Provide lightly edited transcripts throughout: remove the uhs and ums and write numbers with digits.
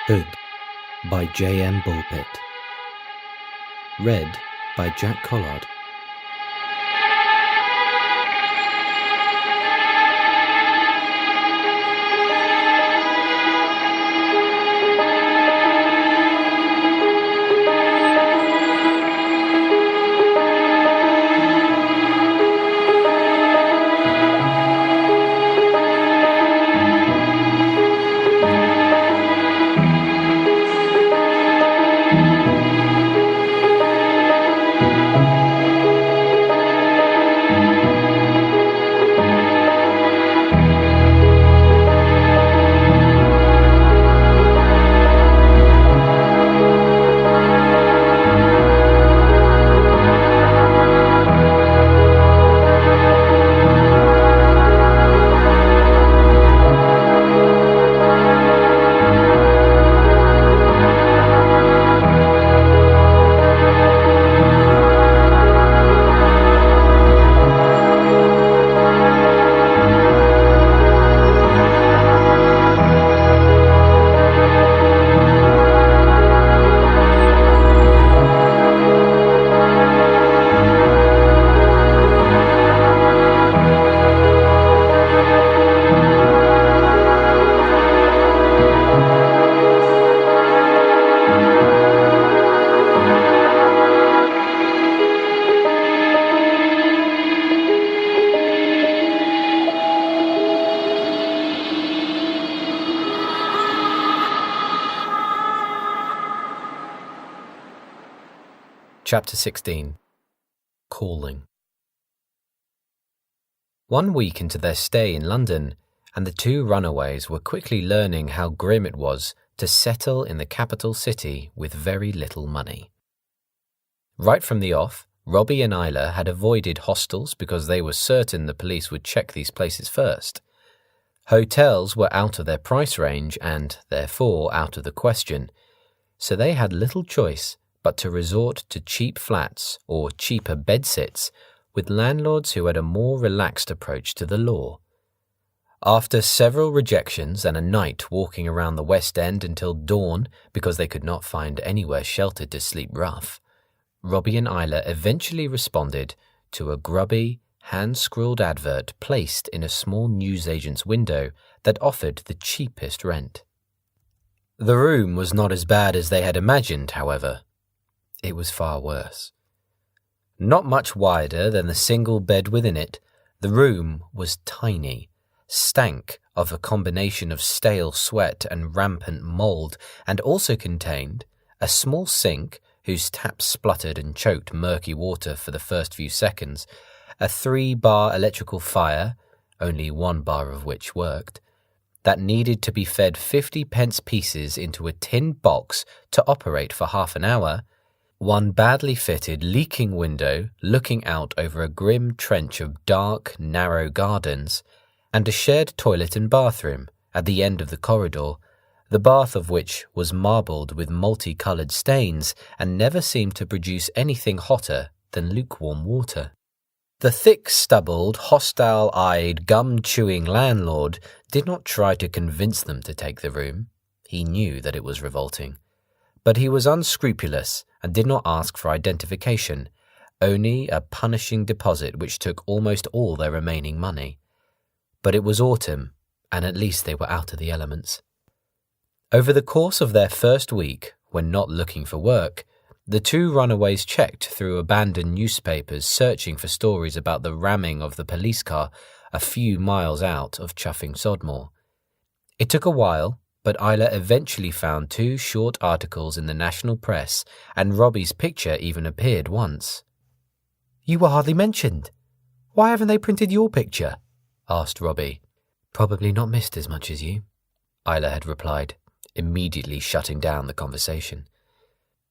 Hood by J M Bulpett. Read by Jack Collard. Chapter 16. Calling. 1 week into their stay in London, and the two runaways were quickly learning how grim it was to settle in the capital city with very little money. Right from the off, Robbie and Isla had avoided hostels because they were certain the police would check these places first. Hotels were out of their price range and, therefore, out of the question, so they had little choice but to resort to cheap flats or cheaper bedsits with landlords who had a more relaxed approach to the law. After several rejections and a night walking around the West End until dawn because they could not find anywhere sheltered to sleep rough, Robbie and Isla eventually responded to a grubby, hand-scrawled advert placed in a small newsagent's window that offered the cheapest rent. The room was not as bad as they had imagined, however. It was far worse. Not much wider than the single bed within it, the room was tiny, stank of a combination of stale sweat and rampant mould, and also contained a small sink whose tap spluttered and choked murky water for the first few seconds, a 3-bar electrical fire, only 1 bar of which worked, that needed to be fed 50p pieces into a tin box to operate for half an hour, 1 badly fitted, leaking window looking out over a grim trench of dark, narrow gardens, and a shared toilet and bathroom at the end of the corridor, the bath of which was marbled with multicoloured stains and never seemed to produce anything hotter than lukewarm water. The thick-stubbled, hostile-eyed, gum-chewing landlord did not try to convince them to take the room. He knew that it was revolting. But he was unscrupulous and did not ask for identification, only a punishing deposit which took almost all their remaining money. But it was autumn, and at least they were out of the elements. Over the course of their first week, when not looking for work, the two runaways checked through abandoned newspapers searching for stories about the ramming of the police car a few miles out of Chuffing Sodmore. It took a while, but Isla eventually found 2 short articles in the national press, and Robbie's picture even appeared once. "You were hardly mentioned. Why haven't they printed your picture?" asked Robbie. "Probably not missed as much as you," Isla had replied, immediately shutting down the conversation.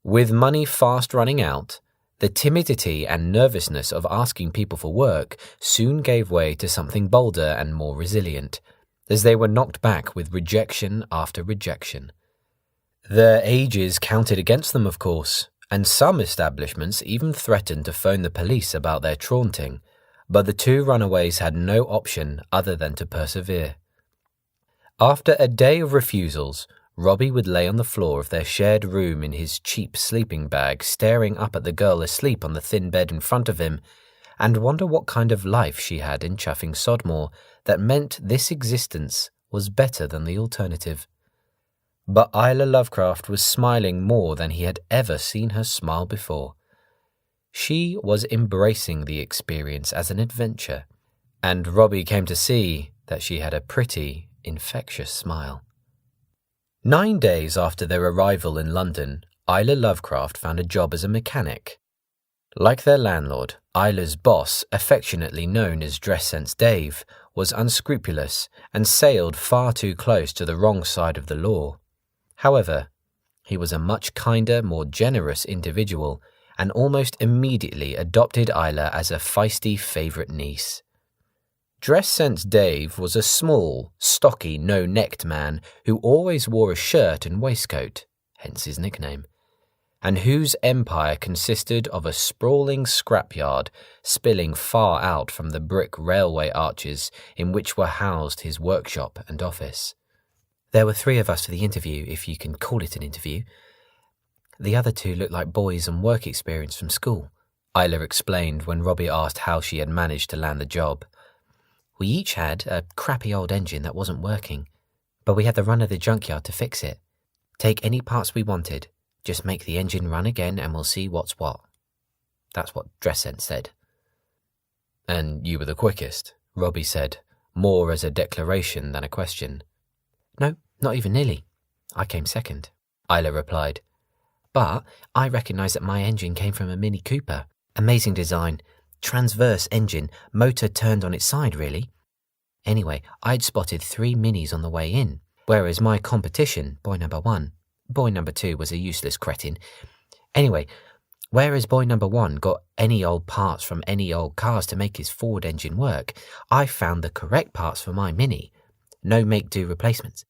With money fast running out, the timidity and nervousness of asking people for work soon gave way to something bolder and more resilient, as they were knocked back with rejection after rejection. Their ages counted against them, of course, and some establishments even threatened to phone the police about their taunting, but the two runaways had no option other than to persevere. After a day of refusals, Robbie would lay on the floor of their shared room in his cheap sleeping bag, staring up at the girl asleep on the thin bed in front of him, and wonder what kind of life she had in Chaffing Sodmore that meant this existence was better than the alternative. But Isla Lovecraft was smiling more than he had ever seen her smile before. She was embracing the experience as an adventure, and Robbie came to see that she had a pretty, infectious smile. 9 days after their arrival in London, Isla Lovecraft found a job as a mechanic. Like their landlord, Isla's boss, affectionately known as Dress Sense Dave, was unscrupulous and sailed far too close to the wrong side of the law. However, he was a much kinder, more generous individual and almost immediately adopted Isla as a feisty favourite niece. Dress Sense Dave was a small, stocky, no-necked man who always wore a shirt and waistcoat, hence his nickname, and whose empire consisted of a sprawling scrapyard spilling far out from the brick railway arches in which were housed his workshop and office. There were 3 of us for the interview, if you can call it an interview. The other 2 looked like boys on work experience from school, Isla explained when Robbie asked how she had managed to land the job. We each had a crappy old engine that wasn't working, but we had the run of the junkyard to fix it. Take any parts we wanted, just make the engine run again and we'll see what's what. That's what Dress Sense said. And you were the quickest, Robbie said, more as a declaration than a question. No, not even nearly. I came second, Isla replied. But I recognised that my engine came from a Mini Cooper. Amazing design. Transverse engine, motor turned on its side, really. Anyway, I'd spotted 3 Minis on the way in, whereas my competition, boy number 1, boy number 2 was a useless cretin. Anyway, whereas boy number 1 got any old parts from any old cars to make his Ford engine work, I found the correct parts for my Mini. No make-do replacements.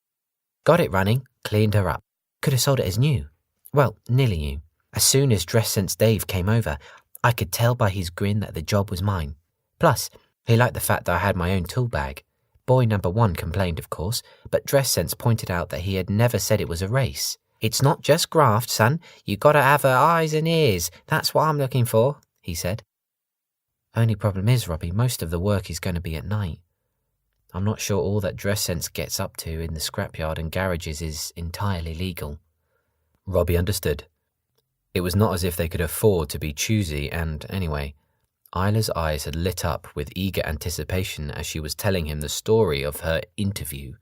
Got it running, cleaned her up. Could have sold it as new. Well, nearly new. As soon as Dress Sense Dave came over, I could tell by his grin that the job was mine. Plus, he liked the fact that I had my own tool bag. Boy number 1 complained, of course, but Dress Sense pointed out that he had never said it was a race. It's not just graft, son. You gotta have her eyes and ears. That's what I'm looking for, he said. Only problem is, Robbie, most of the work is going to be at night. I'm not sure all that Dress Sense gets up to in the scrapyard and garages is entirely legal. Robbie understood. It was not as if they could afford to be choosy, and anyway, Isla's eyes had lit up with eager anticipation as she was telling him the story of her interview.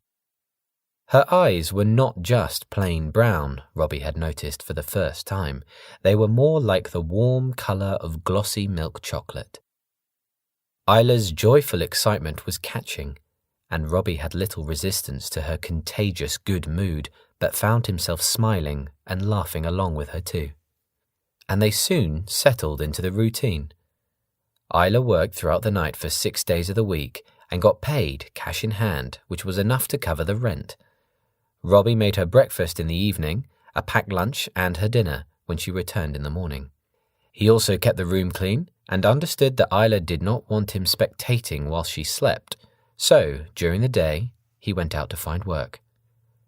Her eyes were not just plain brown, Robbie had noticed for the first time. They were more like the warm colour of glossy milk chocolate. Isla's joyful excitement was catching, and Robbie had little resistance to her contagious good mood, but found himself smiling and laughing along with her too. And they soon settled into the routine. Isla worked throughout the night for 6 days of the week and got paid cash in hand, which was enough to cover the rent. Robbie made her breakfast in the evening, a packed lunch and her dinner when she returned in the morning. He also kept the room clean and understood that Isla did not want him spectating while she slept, so during the day he went out to find work.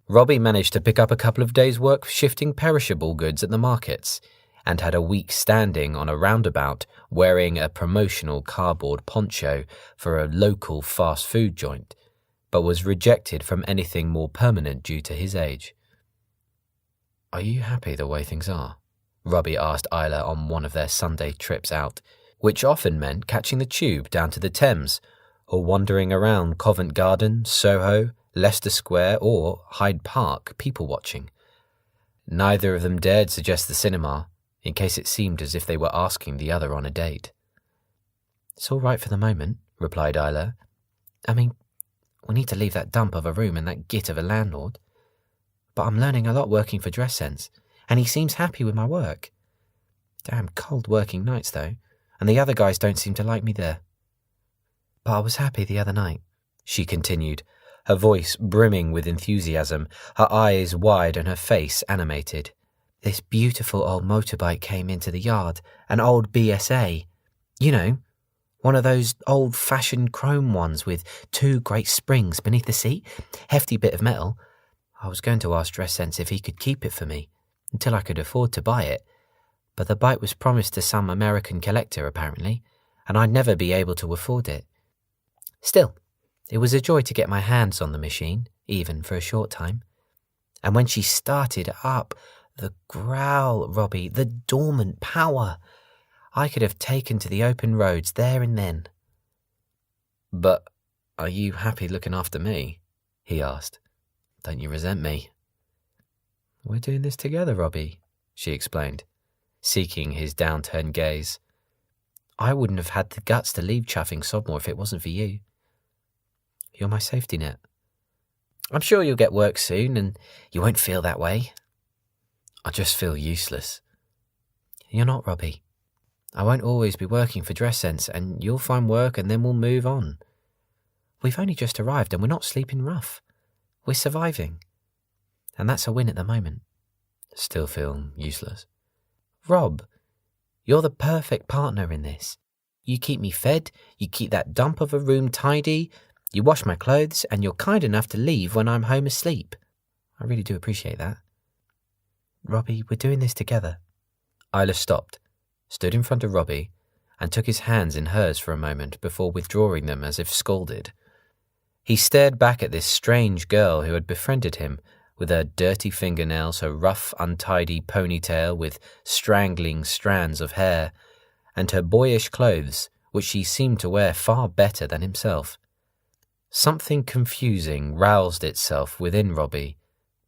Robbie managed to pick up a couple of days' work shifting perishable goods at the markets, and had a week standing on a roundabout wearing a promotional cardboard poncho for a local fast food joint, but was rejected from anything more permanent due to his age. Are you happy the way things are? Robbie asked Isla on one of their Sunday trips out, which often meant catching the tube down to the Thames, or wandering around Covent Garden, Soho, Leicester Square or Hyde Park people-watching. Neither of them dared suggest the cinema, in case it seemed as if they were asking the other on a date. It's all right for the moment, replied Isla. I mean, we need to leave that dump of a room and that git of a landlord. But I'm learning a lot working for Dress Sense, and he seems happy with my work. Damn cold working nights, though, and the other guys don't seem to like me there. But I was happy the other night, she continued, her voice brimming with enthusiasm, her eyes wide and her face animated. This beautiful old motorbike came into the yard, an old BSA. You know, one of those old-fashioned chrome ones with 2 great springs beneath the seat. Hefty bit of metal. I was going to ask Dress Sense if he could keep it for me, until I could afford to buy it, but the bite was promised to some American collector, apparently, and I'd never be able to afford it. Still, it was a joy to get my hands on the machine, even for a short time. And when she started up, the growl, Robbie, the dormant power, I could have taken to the open roads there and then. But are you happy looking after me? He asked. Don't you resent me? We're doing this together, Robbie, she explained, seeking his downturned gaze. I wouldn't have had the guts to leave Chuffing Sodmore if it wasn't for you. You're my safety net. I'm sure you'll get work soon and you won't feel that way. I just feel useless. You're not, Robbie. I won't always be working for Dress Sense, and you'll find work and then we'll move on. We've only just arrived and we're not sleeping rough. We're surviving. And that's a win at the moment. Still feel useless. Rob, you're the perfect partner in this. You keep me fed, you keep that dump of a room tidy, you wash my clothes, and you're kind enough to leave when I'm home asleep. I really do appreciate that. Robbie, we're doing this together. Isla stopped, stood in front of Robbie, and took his hands in hers for a moment before withdrawing them as if scalded. He stared back at this strange girl who had befriended him, with her dirty fingernails, her rough, untidy ponytail with strangling strands of hair, and her boyish clothes, which she seemed to wear far better than himself. Something confusing roused itself within Robbie,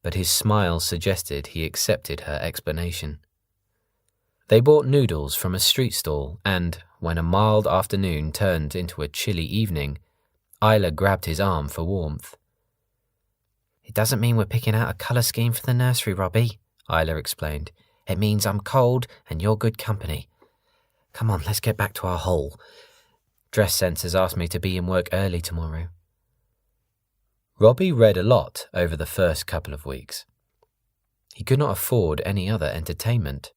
but his smile suggested he accepted her explanation. They bought noodles from a street stall, and, when a mild afternoon turned into a chilly evening, Isla grabbed his arm for warmth. It doesn't mean we're picking out a colour scheme for the nursery, Robbie, Isla explained. It means I'm cold and you're good company. Come on, let's get back to our hole. Dress Sense has asked me to be in work early tomorrow. Robbie read a lot over the first couple of weeks. He could not afford any other entertainment.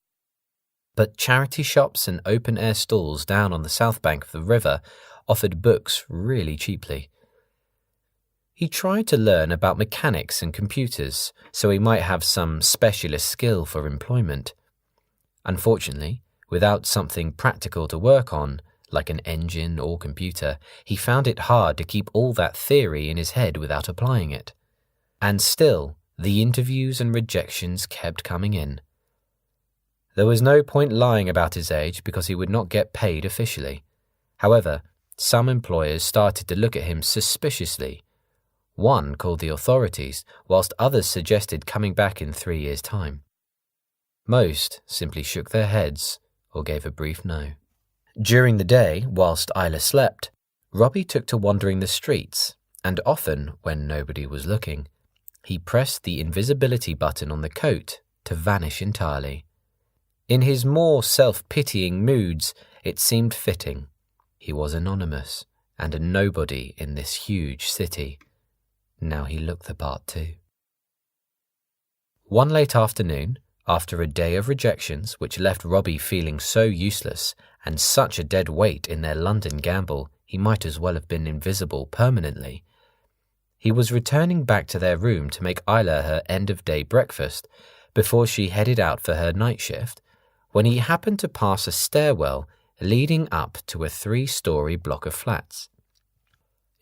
But charity shops and open-air stalls down on the south bank of the river offered books really cheaply. He tried to learn about mechanics and computers so he might have some specialist skill for employment. Unfortunately, without something practical to work on, like an engine or computer, he found it hard to keep all that theory in his head without applying it. And still, the interviews and rejections kept coming in. There was no point lying about his age because he would not get paid officially. However, some employers started to look at him suspiciously. One called the authorities, whilst others suggested coming back in 3 years' time. Most simply shook their heads or gave a brief no. During the day, whilst Isla slept, Robbie took to wandering the streets, and often, when nobody was looking, he pressed the invisibility button on the coat to vanish entirely. In his more self-pitying moods, it seemed fitting. He was anonymous, and a nobody in this huge city. Now he looked the part too. One late afternoon, after a day of rejections which left Robbie feeling so useless and such a dead weight in their London gamble he might as well have been invisible permanently, he was returning back to their room to make Isla her end-of-day breakfast before she headed out for her night shift, when he happened to pass a stairwell leading up to a 3-story block of flats.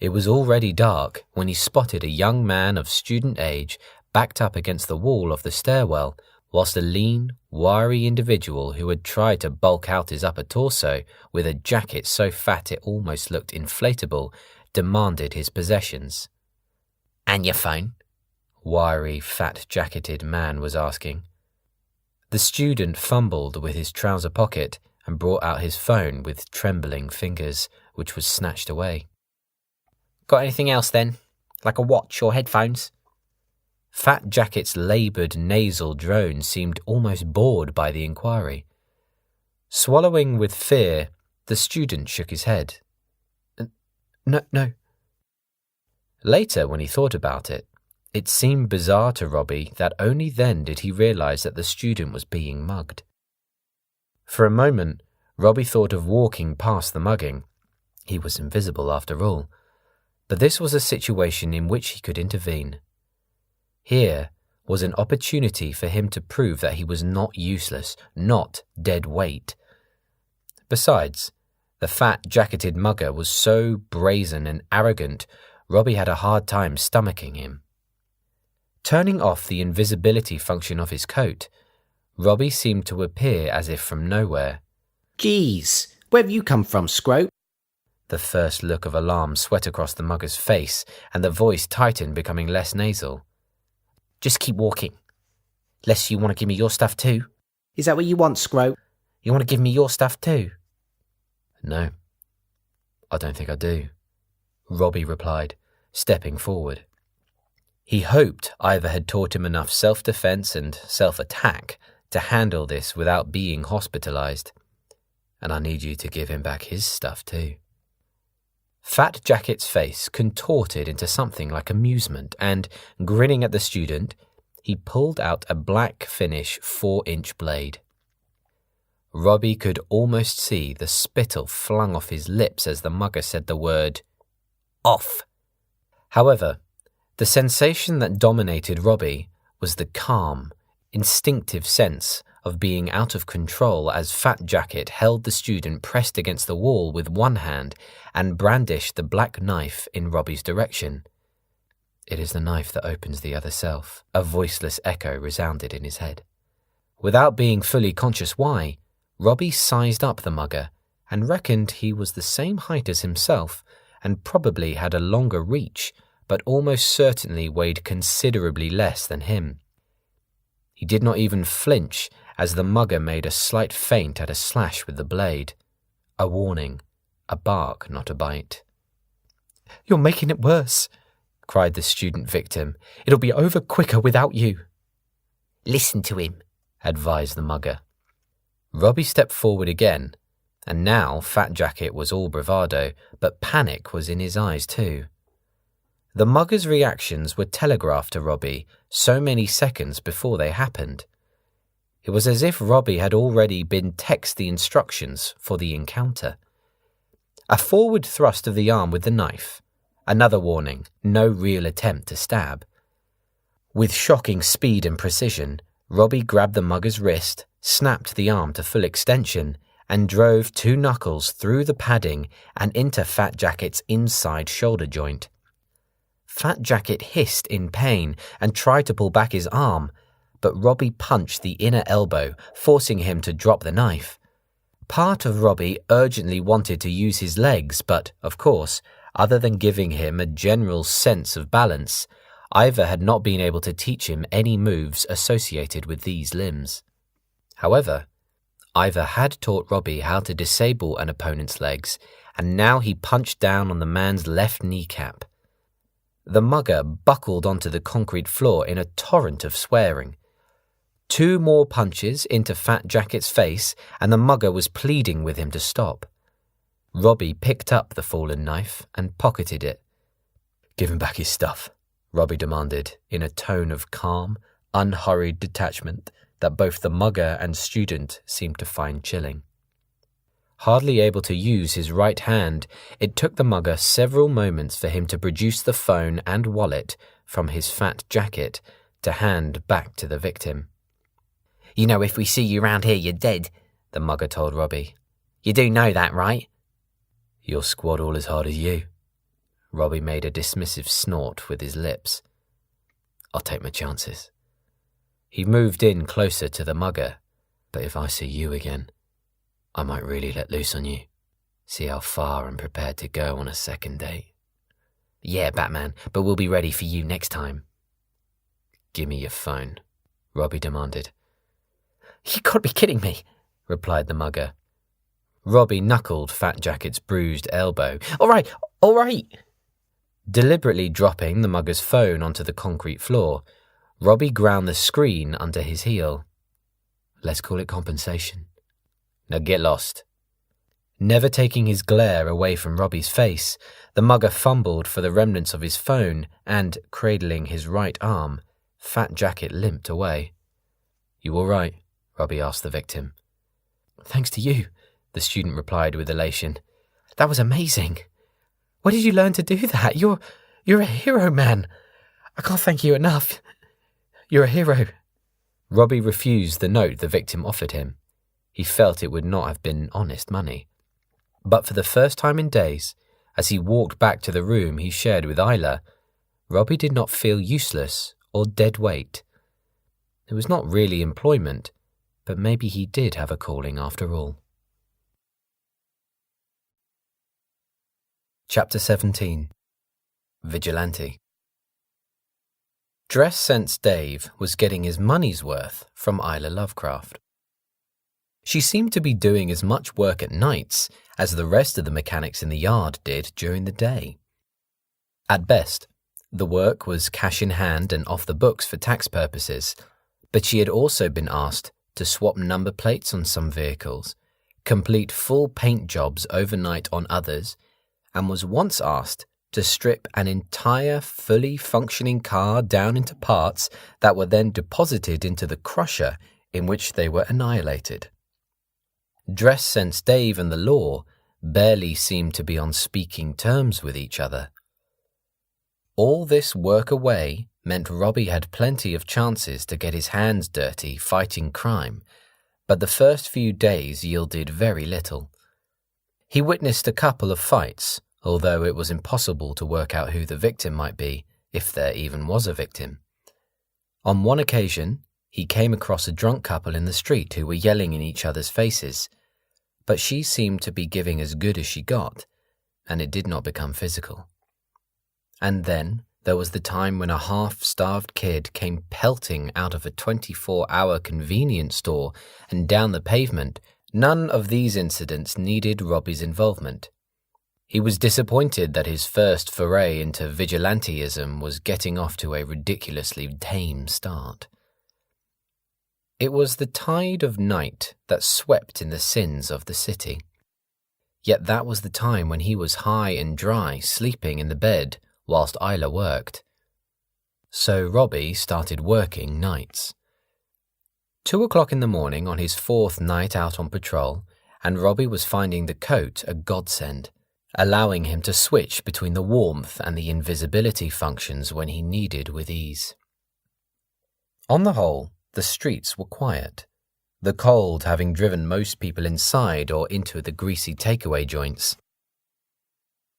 It was already dark when he spotted a young man of student age backed up against the wall of the stairwell, whilst a lean, wiry individual who had tried to bulk out his upper torso with a jacket so fat it almost looked inflatable demanded his possessions. "And your phone?" wiry, fat-jacketed man was asking. The student fumbled with his trouser pocket and brought out his phone with trembling fingers, which was snatched away. "Got anything else then? Like a watch or headphones?" Fat Jacket's laboured nasal drone seemed almost bored by the inquiry. Swallowing with fear, the student shook his head. No. Later, when he thought about it, it seemed bizarre to Robbie that only then did he realise that the student was being mugged. For a moment, Robbie thought of walking past the mugging. He was invisible after all. But this was a situation in which he could intervene. Here was an opportunity for him to prove that he was not useless, not dead weight. Besides, the fat, jacketed mugger was so brazen and arrogant, Robbie had a hard time stomaching him. Turning off the invisibility function of his coat, Robbie seemed to appear as if from nowhere. "Geez, where have you come from, Scrope?" The first look of alarm sweat across the mugger's face, and the voice tightened, becoming less nasal. "Just keep walking. Unless you want to give me your stuff too." "Is that what you want, Scrope?" "You want to give me your stuff too?" "No, I don't think I do," Robbie replied, stepping forward. He hoped Ivor had taught him enough self-defense and self-attack to handle this without being hospitalized. "And I need you to give him back his stuff too." Fat Jacket's face contorted into something like amusement, and, grinning at the student, he pulled out a black finish 4-inch blade. Robbie could almost see the spittle flung off his lips as the mugger said the word, "Off." However, the sensation that dominated Robbie was the calm, instinctive sense of being out of control as Fat Jacket held the student pressed against the wall with one hand and brandished the black knife in Robbie's direction. "It is the knife that opens the other self," a voiceless echo resounded in his head. Without being fully conscious why, Robbie sized up the mugger and reckoned he was the same height as himself and probably had a longer reach, but almost certainly weighed considerably less than him. He did not even flinch as the mugger made a slight feint at a slash with the blade. A warning, a bark, not a bite. "You're making it worse," cried the student victim. "It'll be over quicker without you." "Listen to him," advised the mugger. Robbie stepped forward again, and now Fat Jacket was all bravado, but panic was in his eyes too. The mugger's reactions were telegraphed to Robbie so many seconds before they happened. It was as if Robbie had already been texted the instructions for the encounter. A forward thrust of the arm with the knife. Another warning, no real attempt to stab. With shocking speed and precision, Robbie grabbed the mugger's wrist, snapped the arm to full extension, and drove 2 knuckles through the padding and into Fat Jacket's inside shoulder joint. Fat Jacket hissed in pain and tried to pull back his arm, but Robbie punched the inner elbow, forcing him to drop the knife. Part of Robbie urgently wanted to use his legs, but, of course, other than giving him a general sense of balance, Ivor had not been able to teach him any moves associated with these limbs. However, Ivor had taught Robbie how to disable an opponent's legs, and now he punched down on the man's left kneecap. The mugger buckled onto the concrete floor in a torrent of swearing. 2 more punches into Fat Jacket's face, and the mugger was pleading with him to stop. Robbie picked up the fallen knife and pocketed it. "Give him back his stuff," Robbie demanded, in a tone of calm, unhurried detachment that both the mugger and student seemed to find chilling. Hardly able to use his right hand, it took the mugger several moments for him to produce the phone and wallet from his fat jacket to hand back to the victim. "You know, if we see you round here, you're dead," the mugger told Robbie. "You do know that, right?" "Your squad all as hard as you." Robbie made a dismissive snort with his lips. "I'll take my chances." He moved in closer to the mugger. "But if I see you again, I might really let loose on you. See how far I'm prepared to go on a second date." "Yeah, Batman, but we'll be ready for you next time." "Give me your phone," Robbie demanded. "You gotta be kidding me," replied the mugger. Robbie knuckled Fat Jacket's bruised elbow. All right. Deliberately dropping the mugger's phone onto the concrete floor, Robbie ground the screen under his heel. "Let's call it compensation. Now get lost." Never taking his glare away from Robbie's face, the mugger fumbled for the remnants of his phone and, cradling his right arm, Fat Jacket limped away. "You all right?" Robbie asked the victim. "Thanks to you," the student replied with elation. "That was amazing. Where did you learn to do that? You're a hero, man. I can't thank you enough." You're a hero." Robbie refused the note the victim offered him. He felt it would not have been honest money. But for the first time in days, as he walked back to the room he shared with Isla, Robbie did not feel useless or dead weight. It was not really employment, but maybe he did have a calling after all. Chapter 17. Vigilante. Dress Sense Dave was getting his money's worth from Isla Lovecraft. She seemed to be doing as much work at nights as the rest of the mechanics in the yard did during the day. At best, the work was cash in hand and off the books for tax purposes, but she had also been asked to swap number plates on some vehicles, complete full paint jobs overnight on others, and was once asked to strip an entire fully functioning car down into parts that were then deposited into the crusher in which they were annihilated. Dress Sense Dave and the law barely seemed to be on speaking terms with each other. All this work away meant Robbie had plenty of chances to get his hands dirty fighting crime, but the first few days yielded very little. He witnessed a couple of fights, although it was impossible to work out who the victim might be, if there even was a victim. On one occasion, he came across a drunk couple in the street who were yelling in each other's faces, but she seemed to be giving as good as she got, and it did not become physical. And then there was the time when a half-starved kid came pelting out of a 24-hour convenience store and down the pavement. None of these incidents needed Robbie's involvement. He was disappointed that his first foray into vigilanteism was getting off to a ridiculously tame start. It was the tide of night that swept in the sins of the city. Yet that was the time when he was high and dry, sleeping in the bed whilst Isla worked. So Robbie started working nights. 2 o'clock in the morning on his 4th night out on patrol, and Robbie was finding the coat a godsend, allowing him to switch between the warmth and the invisibility functions when he needed with ease. On the whole, the streets were quiet, the cold having driven most people inside or into the greasy takeaway joints.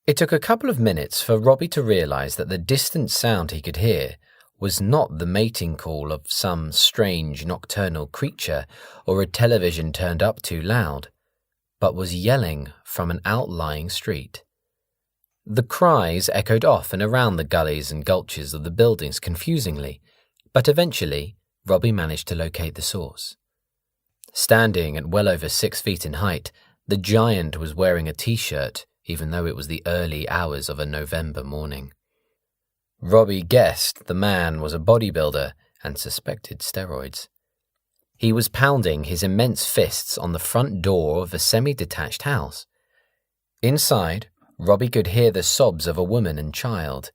It took a couple of minutes for Robbie to realize that the distant sound he could hear was not the mating call of some strange nocturnal creature or a television turned up too loud, but was yelling from an outlying street. The cries echoed off and around the gullies and gulches of the buildings confusingly, but eventually Robbie managed to locate the source. Standing at well over 6 feet in height, the giant was wearing a t-shirt, even though it was the early hours of a November morning. Robbie guessed the man was a bodybuilder and suspected steroids. He was pounding his immense fists on the front door of a semi-detached house. Inside, Robbie could hear the sobs of a woman and child.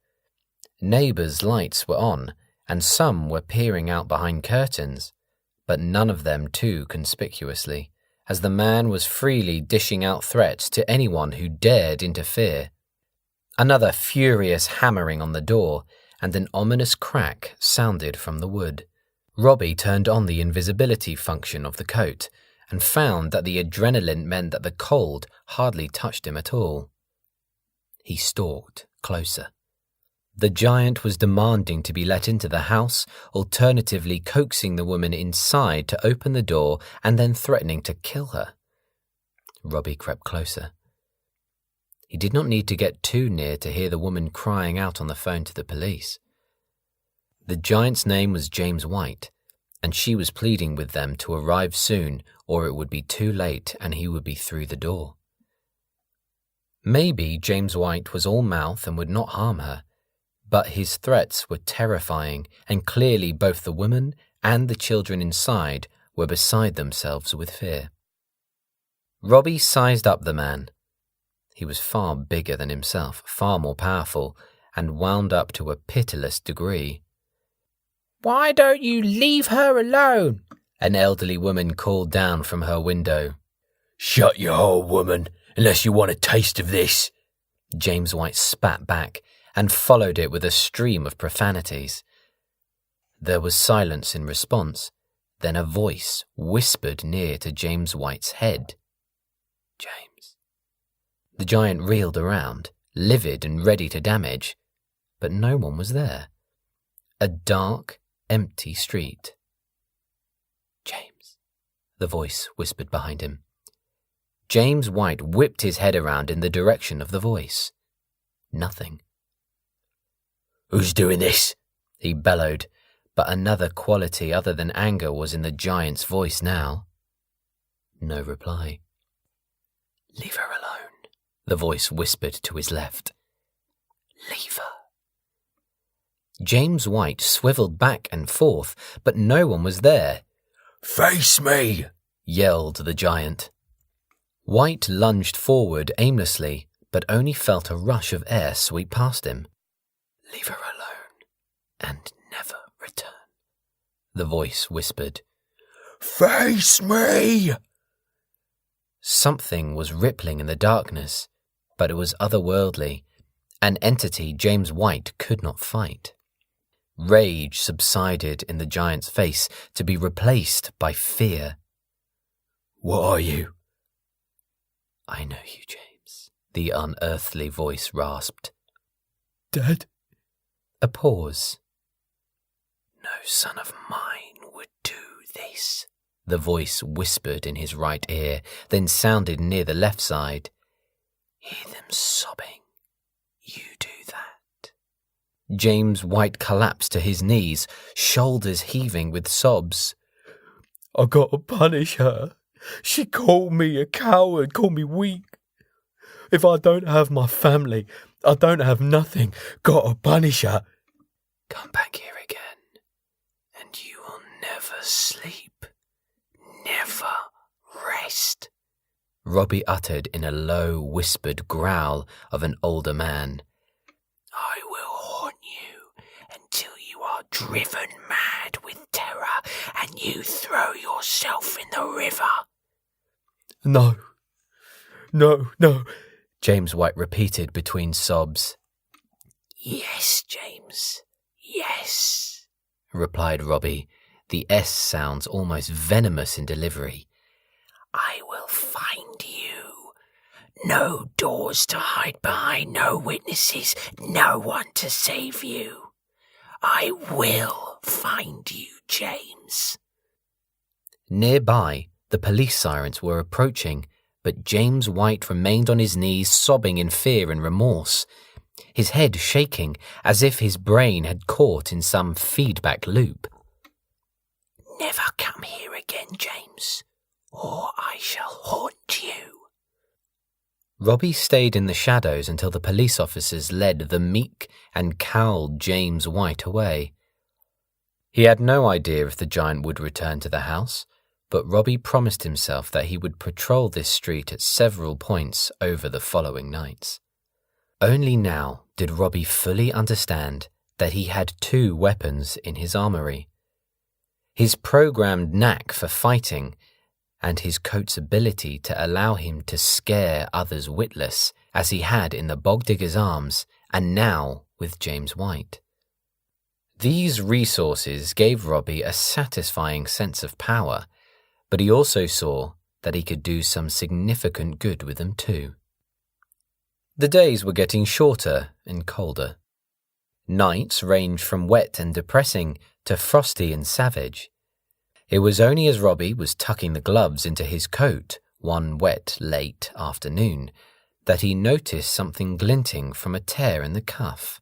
Neighbors' lights were on, and some were peering out behind curtains, but none of them too conspicuously, as the man was freely dishing out threats to anyone who dared interfere. Another furious hammering on the door, and an ominous crack sounded from the wood. Robbie turned on the invisibility function of the coat, and found that the adrenaline meant that the cold hardly touched him at all. He stalked closer. The giant was demanding to be let into the house, alternatively coaxing the woman inside to open the door and then threatening to kill her. Robbie crept closer. He did not need to get too near to hear the woman crying out on the phone to the police. The giant's name was James White, and she was pleading with them to arrive soon or it would be too late and he would be through the door. Maybe James White was all mouth and would not harm her, but his threats were terrifying, and clearly both the woman and the children inside were beside themselves with fear. Robbie sized up the man. He was far bigger than himself, far more powerful, and wound up to a pitiless degree. "Why don't you leave her alone?" an elderly woman called down from her window. "Shut your hole, woman, unless you want a taste of this," James White spat back, and followed it with a stream of profanities. There was silence in response. Then a voice whispered near to James White's head. "James." The giant reeled around, livid and ready to damage, but no one was there. A dark, empty street. "James," the voice whispered behind him. James White whipped his head around in the direction of the voice. Nothing. "Who's doing this?" he bellowed, but another quality other than anger was in the giant's voice now. No reply. "Leave her alone," the voice whispered to his left. "Leave her." James White swiveled back and forth, but no one was there. "Face me!" yelled the giant. White lunged forward aimlessly, but only felt a rush of air sweep past him. "Leave her alone and never return," the voice whispered. "Face me!" Something was rippling in the darkness, but it was otherworldly, an entity James White could not fight. Rage subsided in the giant's face to be replaced by fear. "What are you?" "I know you, James," the unearthly voice rasped. "Dead?" A pause. "No son of mine would do this," the voice whispered in his right ear, then sounded near the left side. "Hear them sobbing. You do that." James White collapsed to his knees, shoulders heaving with sobs. "I gotta punish her. She called me a coward, called me weak. If I don't have my family, I don't have nothing. Gotta punish her." "Come back here again, and you will never sleep, never rest," Robbie uttered in a low, whispered growl of an older man. "I will haunt you until you are driven mad with terror and you throw yourself in the river." "No, no, no," James White repeated between sobs. "Yes, James, yes," replied Robbie, the S sounds almost venomous in delivery. "I will find you. No doors to hide behind, no witnesses, no one to save you. I will find you, James." Nearby, the police sirens were approaching, but James White remained on his knees, sobbing in fear and remorse, his head shaking as if his brain had caught in some feedback loop. "Never come here again, James, or I shall haunt you." Robbie stayed in the shadows until the police officers led the meek and cowled James White away. He had no idea if the giant would return to the house, but Robbie promised himself that he would patrol this street at several points over the following nights. Only now did Robbie fully understand that he had two weapons in his armory. His programmed knack for fighting and his coat's ability to allow him to scare others witless, as he had in the bog digger's arms and now with James White. These resources gave Robbie a satisfying sense of power, but he also saw that he could do some significant good with them too. The days were getting shorter and colder. Nights ranged from wet and depressing to frosty and savage. It was only as Robbie was tucking the gloves into his coat one wet, late afternoon that he noticed something glinting from a tear in the cuff.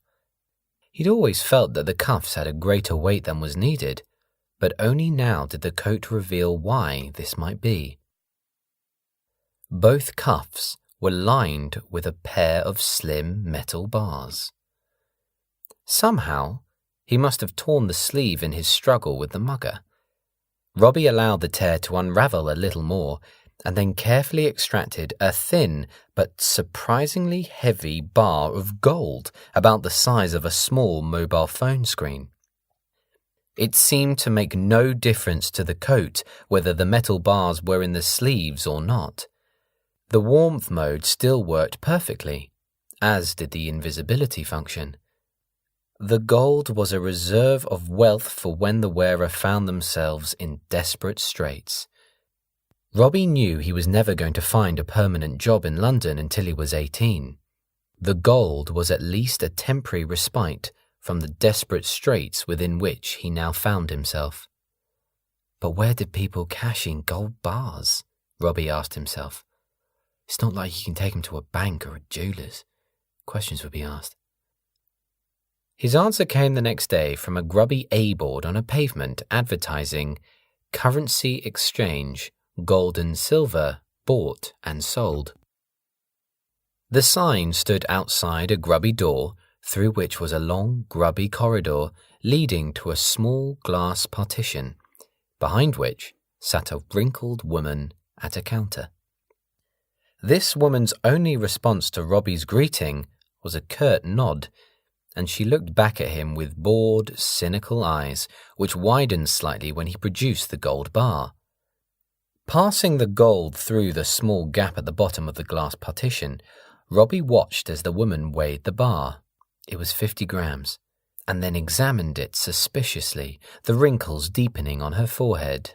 He'd always felt that the cuffs had a greater weight than was needed, but only now did the coat reveal why this might be. Both cuffs were lined with a pair of slim metal bars. Somehow, he must have torn the sleeve in his struggle with the mugger. Robbie allowed the tear to unravel a little more, and then carefully extracted a thin but surprisingly heavy bar of gold about the size of a small mobile phone screen. It seemed to make no difference to the coat whether the metal bars were in the sleeves or not. The warmth mode still worked perfectly, as did the invisibility function. The gold was a reserve of wealth for when the wearer found themselves in desperate straits. Robbie knew he was never going to find a permanent job in London until he was 18. The gold was at least a temporary respite from the desperate straits within which he now found himself. But where did people cash in gold bars? Robbie asked himself. It's not like you can take them to a bank or a jeweller's. Questions would be asked. His answer came the next day from a grubby A-board on a pavement advertising currency exchange, gold and silver, bought and sold. The sign stood outside a grubby door, through which was a long, grubby corridor leading to a small glass partition, behind which sat a wrinkled woman at a counter. This woman's only response to Robbie's greeting was a curt nod, and she looked back at him with bored, cynical eyes, which widened slightly when he produced the gold bar. Passing the gold through the small gap at the bottom of the glass partition, Robbie watched as the woman weighed the bar. It was 50 grams, and then examined it suspiciously, the wrinkles deepening on her forehead.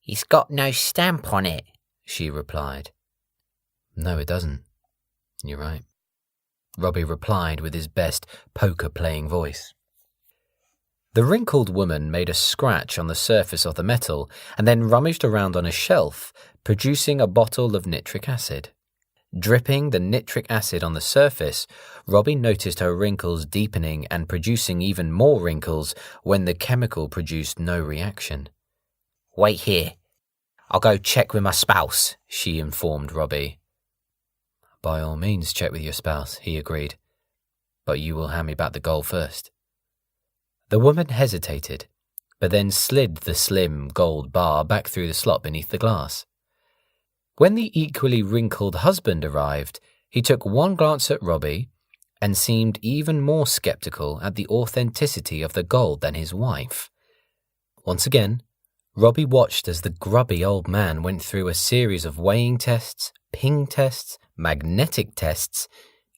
"It's got no stamp on it," she replied. "No, it doesn't. You're right," Robbie replied with his best poker-playing voice. The wrinkled woman made a scratch on the surface of the metal and then rummaged around on a shelf, producing a bottle of nitric acid. Dripping the nitric acid on the surface, Robbie noticed her wrinkles deepening and producing even more wrinkles when the chemical produced no reaction. "Wait here. I'll go check with my spouse," she informed Robbie. "By all means, check with your spouse," he agreed. "But you will hand me back the gold first." The woman hesitated, but then slid the slim gold bar back through the slot beneath the glass. When the equally wrinkled husband arrived, he took one glance at Robbie and seemed even more skeptical at the authenticity of the gold than his wife. Once again, Robbie watched as the grubby old man went through a series of weighing tests, ping tests, magnetic tests,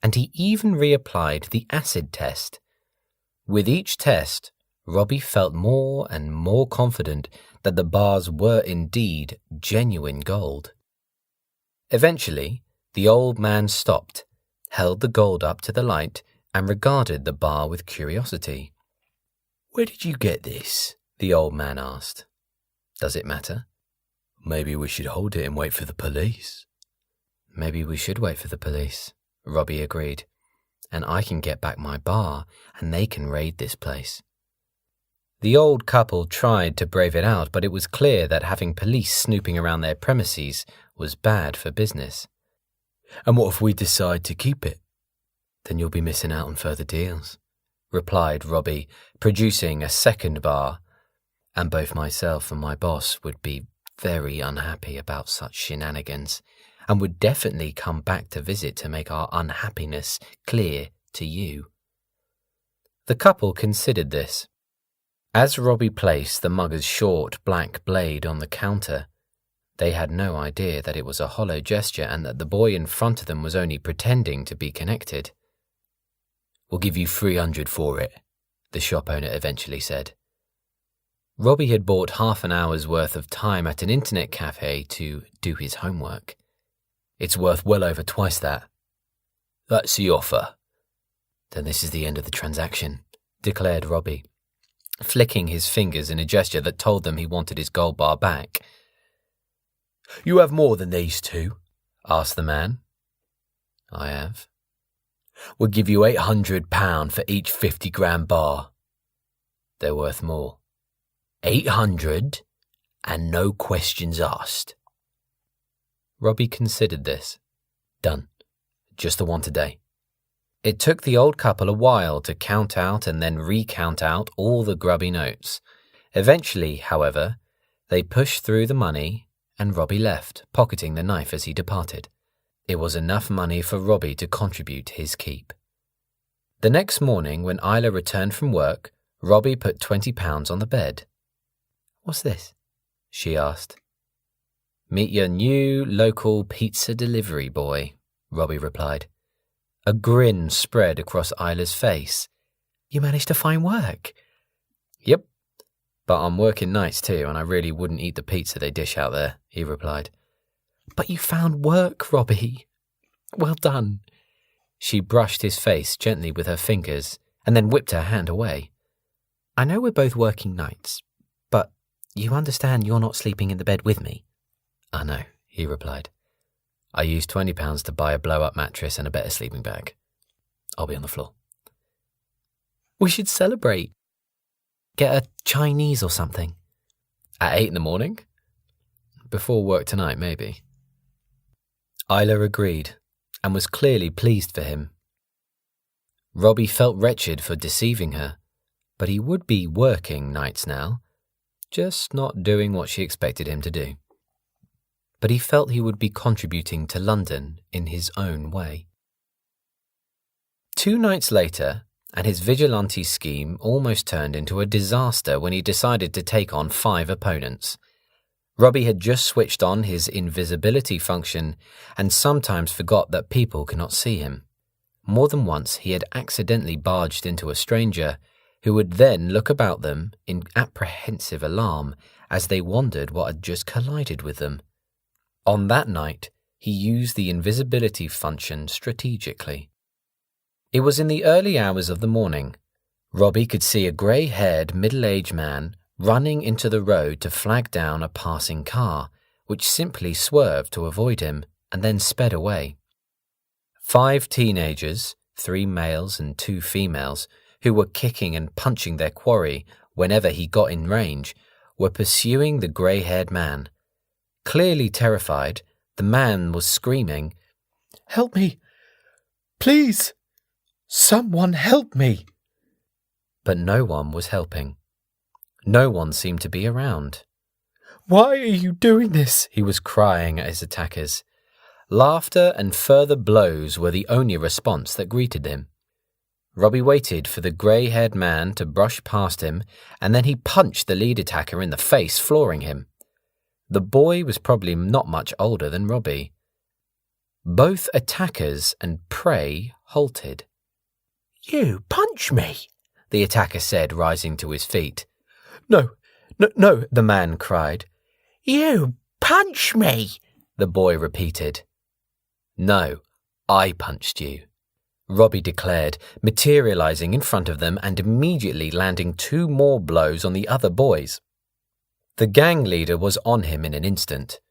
and he even reapplied the acid test. With each test, Robbie felt more and more confident that the bars were indeed genuine gold. Eventually, the old man stopped, held the gold up to the light, and regarded the bar with curiosity. "Where did you get this?" the old man asked. "Does it matter?" "Maybe we should hold it and wait for the police." "Maybe we should wait for the police," Robbie agreed. "And I can get back my bar, and they can raid this place." The old couple tried to brave it out, but it was clear that having police snooping around their premises was bad for business. "And what if we decide to keep it?" "Then you'll be missing out on further deals," replied Robbie, producing a second bar. "And both myself and my boss would be very unhappy about such shenanigans, and would definitely come back to visit to make our unhappiness clear to you." The couple considered this. As Robbie placed the mugger's short black blade on the counter, they had no idea that it was a hollow gesture and that the boy in front of them was only pretending to be connected. "We'll give you 300 for it," the shop owner eventually said. Robbie had bought half an hour's worth of time at an internet cafe to do his homework. "It's worth well over twice that." "That's the offer." "Then this is the end of the transaction," declared Robbie, flicking his fingers in a gesture that told them he wanted his gold bar back. "You have more than these two?" asked the man. "I have." "We'll give you £800 for each 50-gram bar." "They're worth more." 800 and no questions asked. Robbie considered this. Done. Just the one today. It took the old couple a while to count out and then recount out all the grubby notes. Eventually, however, they pushed through the money and Robbie left, pocketing the knife as he departed. It was enough money for Robbie to contribute his keep. The next morning, when Isla returned from work, Robbie put £20 on the bed. "What's this?" she asked. "Meet your new local pizza delivery boy," Robbie replied. A grin spread across Isla's face. You managed to find work? Yep, but I'm working nights too, and I really wouldn't eat the pizza they dish out there, he replied. But you found work, Robbie. Well done. She brushed his face gently with her fingers and then whipped her hand away. I know we're both working nights, but you understand you're not sleeping in the bed with me? I know, he replied. I used £20 to buy a blow-up mattress and a better sleeping bag. I'll be on the floor. We should celebrate. Get a Chinese or something. At 8 a.m? Before work tonight, maybe. Isla agreed and was clearly pleased for him. Robbie felt wretched for deceiving her, but he would be working nights now, just not doing what she expected him to do. But he felt he would be contributing to London in his own way. 2 nights later, and his vigilante scheme almost turned into a disaster when he decided to take on 5 opponents. Robbie had just switched on his invisibility function and sometimes forgot that people cannot see him. More than once he had accidentally barged into a stranger who would then look about them in apprehensive alarm as they wondered what had just collided with them. On that night, he used the invisibility function strategically. It was in the early hours of the morning. Robbie could see a grey-haired, middle-aged man running into the road to flag down a passing car, which simply swerved to avoid him and then sped away. 5 teenagers, 3 males and 2 females, who were kicking and punching their quarry whenever he got in range, were pursuing the grey-haired man. Clearly terrified, the man was screaming, Help me! Please! Someone help me! But no one was helping. No one seemed to be around. Why are you doing this? He was crying at his attackers. Laughter and further blows were the only response that greeted him. Robbie waited for the grey-haired man to brush past him, and then he punched the lead attacker in the face, flooring him. The boy was probably not much older than Robbie. Both attackers and prey halted. You punch me, the attacker said, rising to his feet. No, the man cried. You punch me, the boy repeated. No, I punched you, Robbie declared, materializing in front of them and immediately landing 2 more blows on the other boys. The gang leader was on him in an instant.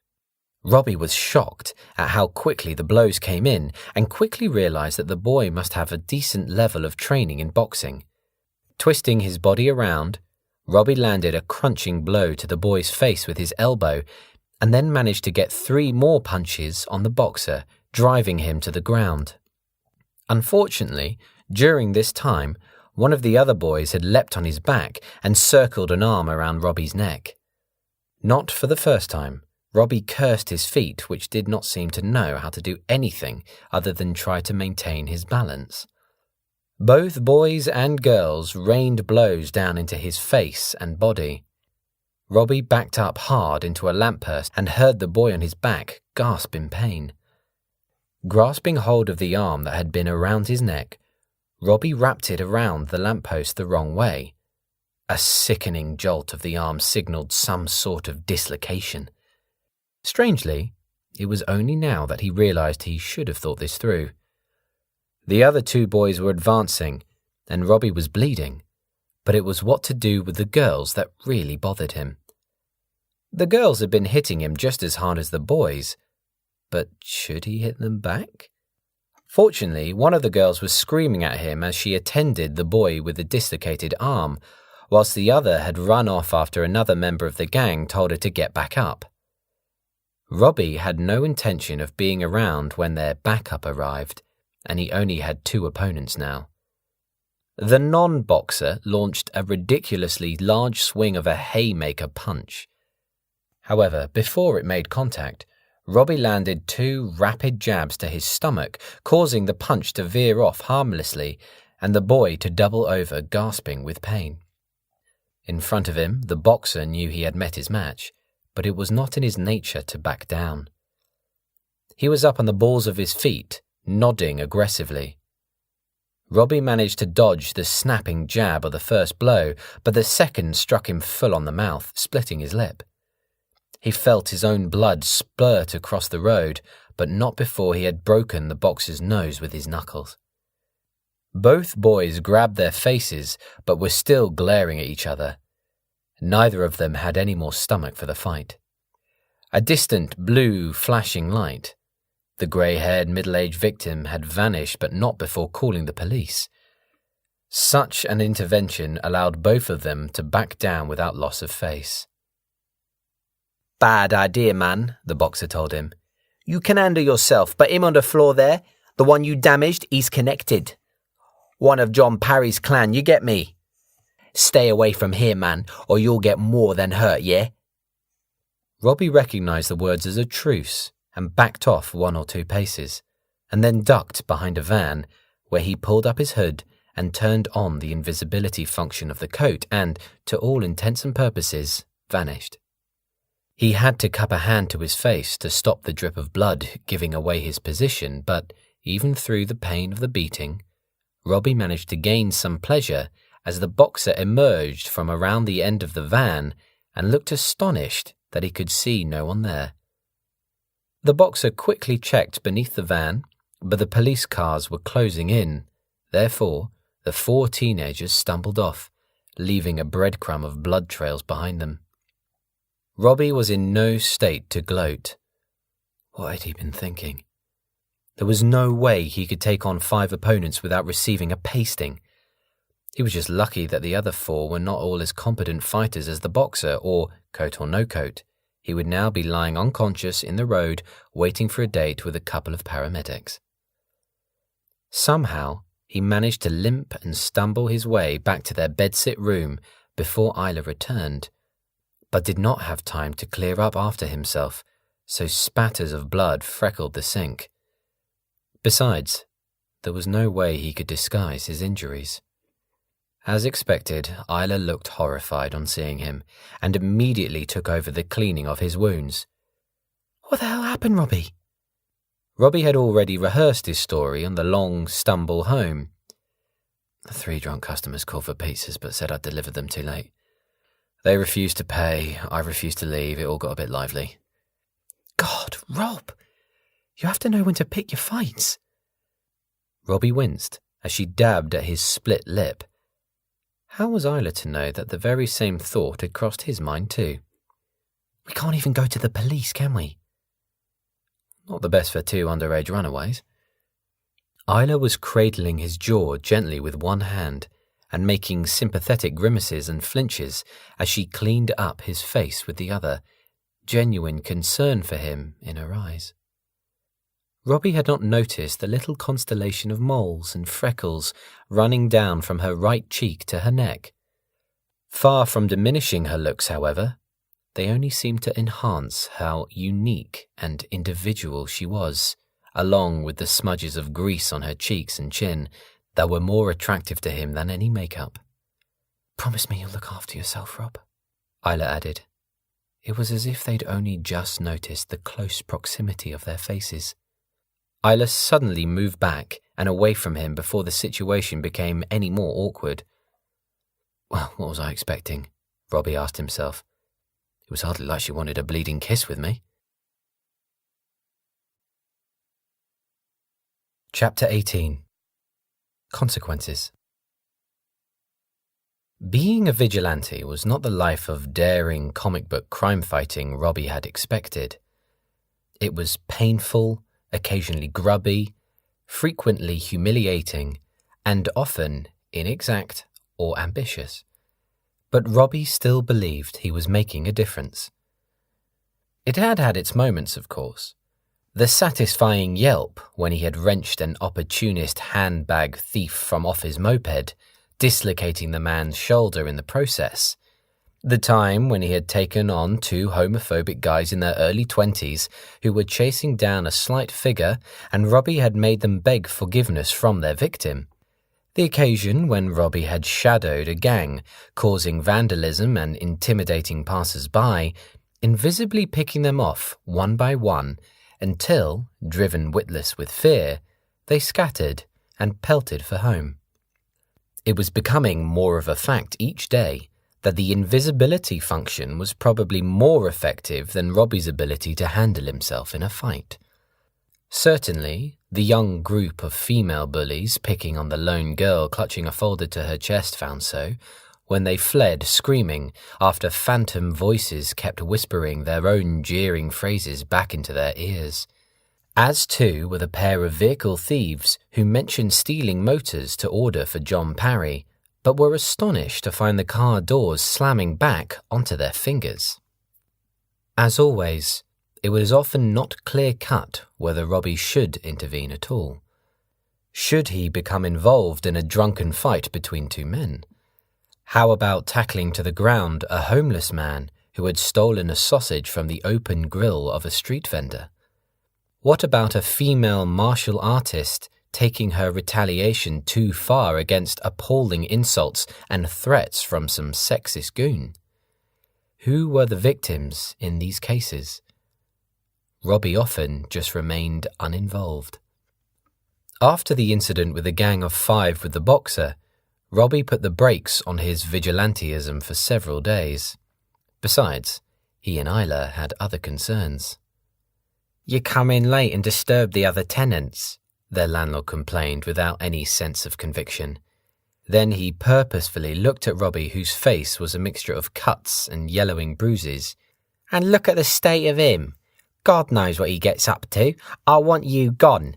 Robbie was shocked at how quickly the blows came in and quickly realized that the boy must have a decent level of training in boxing. Twisting his body around, Robbie landed a crunching blow to the boy's face with his elbow and then managed to get 3 more punches on the boxer, driving him to the ground. Unfortunately, during this time, one of the other boys had leapt on his back and circled an arm around Robbie's neck. Not for the first time, Robbie cursed his feet, which did not seem to know how to do anything other than try to maintain his balance. Both boys and girls rained blows down into his face and body. Robbie backed up hard into a lamppost and heard the boy on his back gasp in pain. Grasping hold of the arm that had been around his neck, Robbie wrapped it around the lamppost the wrong way. A sickening jolt of the arm signalled some sort of dislocation. Strangely, it was only now that he realised he should have thought this through. The other 2 boys were advancing, and Robbie was bleeding, but it was what to do with the girls that really bothered him. The girls had been hitting him just as hard as the boys, but should he hit them back? Fortunately, one of the girls was screaming at him as she attended the boy with the dislocated arm, whilst the other had run off after another member of the gang told her to get back up. Robbie had no intention of being around when their backup arrived, and he only had 2 opponents now. The non-boxer launched a ridiculously large swing of a haymaker punch. However, before it made contact, Robbie landed 2 rapid jabs to his stomach, causing the punch to veer off harmlessly and the boy to double over, gasping with pain. In front of him, the boxer knew he had met his match, but it was not in his nature to back down. He was up on the balls of his feet, nodding aggressively. Robbie managed to dodge the snapping jab of the first blow, but the second struck him full on the mouth, splitting his lip. He felt his own blood splurt across the road, but not before he had broken the boxer's nose with his knuckles. Both boys grabbed their faces, but were still glaring at each other. Neither of them had any more stomach for the fight. A distant blue flashing light. The grey-haired middle-aged victim had vanished, but not before calling the police. Such an intervention allowed both of them to back down without loss of face. Bad idea, man, the boxer told him. You can handle yourself, but him on the floor there, the one you damaged, he's connected. One of John Parry's clan, you get me? Stay away from here, man, or you'll get more than hurt, yeah? Robbie recognised the words as a truce and backed off 1 or 2 paces, and then ducked behind a van, where he pulled up his hood and turned on the invisibility function of the coat and, to all intents and purposes, vanished. He had to cup a hand to his face to stop the drip of blood giving away his position, but even through the pain of the beating, Robbie managed to gain some pleasure as the boxer emerged from around the end of the van and looked astonished that he could see no one there. The boxer quickly checked beneath the van, but the police cars were closing in. Therefore, the 4 teenagers stumbled off, leaving a breadcrumb of blood trails behind them. Robbie was in no state to gloat. What had he been thinking? There was no way he could take on 5 opponents without receiving a pasting. He was just lucky that the other 4 were not all as competent fighters as the boxer, or, coat or no coat, he would now be lying unconscious in the road waiting for a date with a couple of paramedics. Somehow, he managed to limp and stumble his way back to their bedsit room before Isla returned, but did not have time to clear up after himself, so spatters of blood freckled the sink. Besides, there was no way he could disguise his injuries. As expected, Isla looked horrified on seeing him, and immediately took over the cleaning of his wounds. What the hell happened, Robbie? Robbie had already rehearsed his story on the long stumble home. 3 drunk customers called for pizzas but said I'd delivered them too late. They refused to pay, I refused to leave, it all got a bit lively. God, Rob, you have to know when to pick your fights. Robbie winced as she dabbed at his split lip. How was Isla to know that the very same thought had crossed his mind too? We can't even go to the police, can we? Not the best for 2 underage runaways. Isla was cradling his jaw gently with one hand and making sympathetic grimaces and flinches as she cleaned up his face with the other, genuine concern for him in her eyes. Robbie had not noticed the little constellation of moles and freckles running down from her right cheek to her neck. Far from diminishing her looks, however, they only seemed to enhance how unique and individual she was, along with the smudges of grease on her cheeks and chin that were more attractive to him than any makeup. Promise me you'll look after yourself, Rob, Isla added. It was as if they'd only just noticed the close proximity of their faces. Isla suddenly moved back and away from him before the situation became any more awkward. Well, what was I expecting? Robbie asked himself. It was hardly like she wanted a bleeding kiss with me. Chapter 18. Consequences. Being a vigilante was not the life of daring comic book crime fighting Robbie had expected. It was painful, occasionally grubby, frequently humiliating, and often inexact or ambitious. But Robbie still believed he was making a difference. It had had its moments, of course. The satisfying yelp when he had wrenched an opportunist handbag thief from off his moped, dislocating the man's shoulder in the process. The time when he had taken on 2 homophobic guys in their early 20s who were chasing down a slight figure and Robbie had made them beg forgiveness from their victim. The occasion when Robbie had shadowed a gang, causing vandalism and intimidating passers-by, invisibly picking them off one by one until, driven witless with fear, they scattered and pelted for home. It was becoming more of a fact each day that the invisibility function was probably more effective than Robbie's ability to handle himself in a fight. Certainly, the young group of female bullies picking on the lone girl clutching a folder to her chest found so, when they fled screaming after phantom voices kept whispering their own jeering phrases back into their ears. As too were the pair of vehicle thieves who mentioned stealing motors to order for John Parry, but were astonished to find the car doors slamming back onto their fingers. As always, it was often not clear-cut whether Robbie should intervene at all. Should he become involved in a drunken fight between two men? How about tackling to the ground a homeless man who had stolen a sausage from the open grill of a street vendor? What about a female martial artist taking her retaliation too far against appalling insults and threats from some sexist goon? Who were the victims in these cases? Robbie often just remained uninvolved. After the incident with the gang of 5 with the boxer, Robbie put the brakes on his vigilanteism for several days. Besides, he and Isla had other concerns. "You come in late and disturb the other tenants," their landlord complained without any sense of conviction. Then he purposefully looked at Robbie, whose face was a mixture of cuts and yellowing bruises. "And look at the state of him. God knows what he gets up to. I want you gone."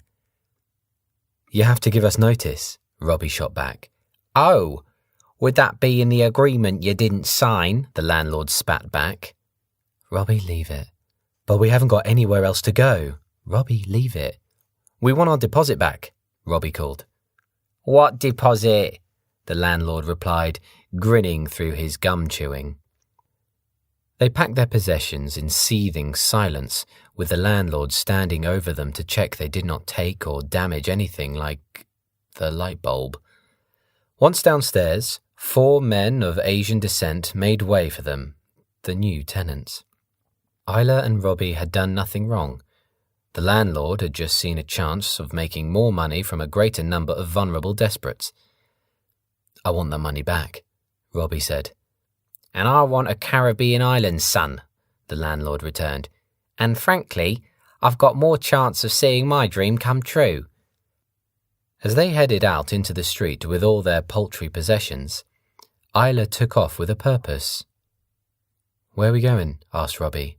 "You have to give us notice," Robbie shot back. "Oh, would that be in the agreement you didn't sign?" the landlord spat back. "Robbie, leave it." "But we haven't got anywhere else to go." "Robbie, leave it." "We want our deposit back," Robbie called. "What deposit?" the landlord replied, grinning through his gum chewing. They packed their possessions in seething silence, with the landlord standing over them to check they did not take or damage anything like the light bulb. Once downstairs, 4 men of Asian descent made way for them, the new tenants. Isla and Robbie had done nothing wrong. The landlord had just seen a chance of making more money from a greater number of vulnerable desperates. "I want the money back," Robbie said. "And I want a Caribbean island, son," the landlord returned. "And frankly, I've got more chance of seeing my dream come true." As they headed out into the street with all their paltry possessions, Isla took off with a purpose. "Where are we going?" asked Robbie.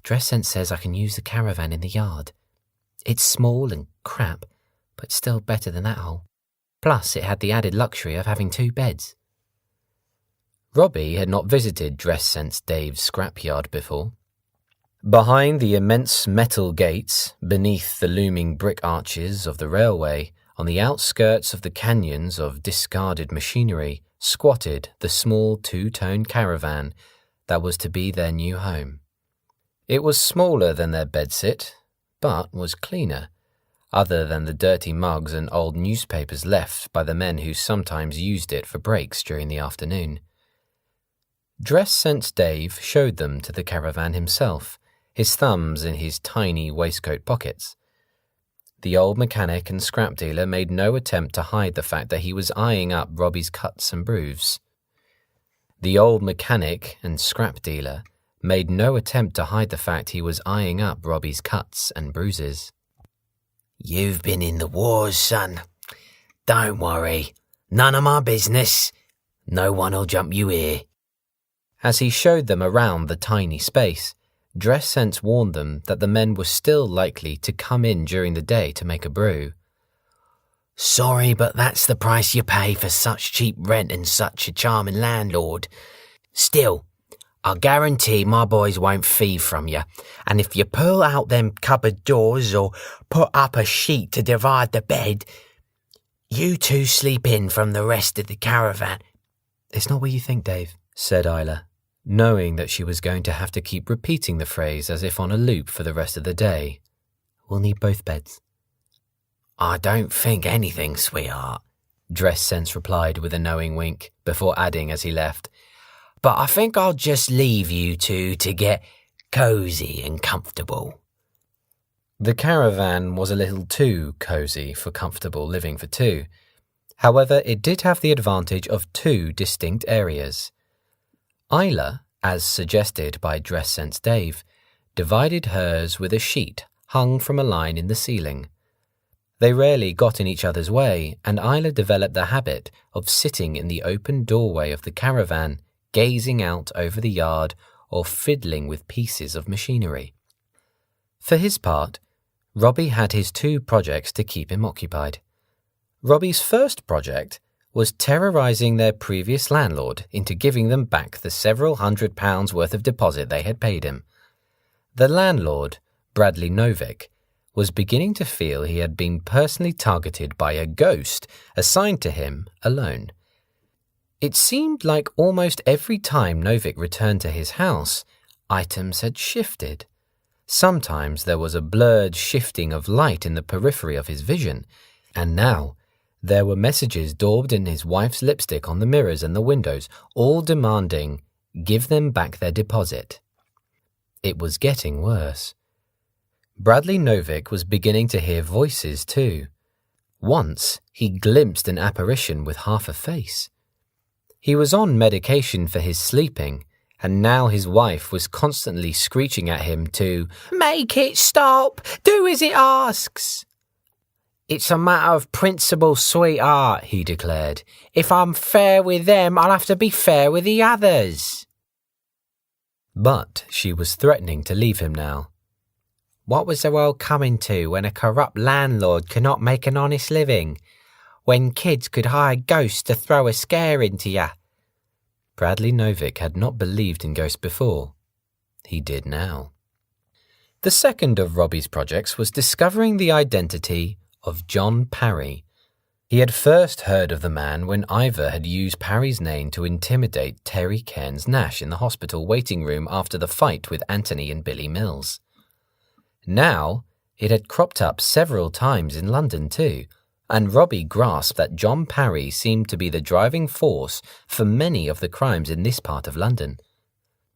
"Dress sense says I can use the caravan in the yard. It's small and crap, but still better than that hole. Plus, it had the added luxury of having 2 beds. Robbie had not visited Dress Sense Dave's scrapyard before. Behind the immense metal gates, beneath the looming brick arches of the railway, on the outskirts of the canyons of discarded machinery, squatted the small 2-tone caravan that was to be their new home. It was smaller than their bedsit, but was cleaner, other than the dirty mugs and old newspapers left by the men who sometimes used it for breaks during the afternoon. Dress Sense Dave showed them to the caravan himself, his thumbs in his tiny waistcoat pockets. The old mechanic and scrap dealer made no attempt to hide the fact that he was eyeing up Robbie's cuts and bruises. The old mechanic and scrap dealer made no attempt to hide the fact he was eyeing up Robbie's cuts and bruises. "You've been in the wars, son. Don't worry. None of my business. No one'll jump you here." As he showed them around the tiny space, Dress Sense warned them that the men were still likely to come in during the day to make a brew. "Sorry, but that's the price you pay for such cheap rent and such a charming landlord. Still, I guarantee my boys won't thieve from you, and if you pull out them cupboard doors or put up a sheet to divide the bed, you 2 sleep in from the rest of the caravan." "It's not what you think, Dave," said Isla, knowing that she was going to have to keep repeating the phrase as if on a loop for the rest of the day. "We'll need both beds." "I don't think anything, sweetheart," Dress Sense replied with a knowing wink, before adding as he left, "but I think I'll just leave you 2 to get cosy and comfortable." The caravan was a little too cosy for comfortable living for 2, However, it did have the advantage of two distinct areas. Isla, as suggested by Dress Sense Dave, divided hers with a sheet hung from a line in the ceiling. They rarely got in each other's way, and Isla developed the habit of sitting in the open doorway of the caravan, gazing out over the yard or fiddling with pieces of machinery. For his part, Robbie had his two projects to keep him occupied. Robbie's first project was terrorizing their previous landlord into giving them back the several £100 worth of deposit they had paid him. The landlord, Bradley Novick, was beginning to feel he had been personally targeted by a ghost assigned to him alone. It seemed like almost every time Novick returned to his house, items had shifted. Sometimes there was a blurred shifting of light in the periphery of his vision, and now there were messages daubed in his wife's lipstick on the mirrors and the windows, all demanding, "Give them back their deposit." It was getting worse. Bradley Novick was beginning to hear voices too. Once he glimpsed an apparition with half a face. He was on medication for his sleeping, and now his wife was constantly screeching at him to "Make it stop! Do as it asks!" "It's a matter of principle, sweetheart," he declared. "If I'm fair with them, I'll have to be fair with the others." But she was threatening to leave him now. What was the world coming to when a corrupt landlord could not make an honest living? When kids could hire ghosts to throw a scare into ya? Bradley Novick had not believed in ghosts before. He did now. The second of Robbie's projects was discovering the identity of John Parry. He had first heard of the man when Ivor had used Parry's name to intimidate Terry Cairns Nash in the hospital waiting room after the fight with Anthony and Billy Mills. Now, it had cropped up several times in London too, and Robbie grasped that John Parry seemed to be the driving force for many of the crimes in this part of London.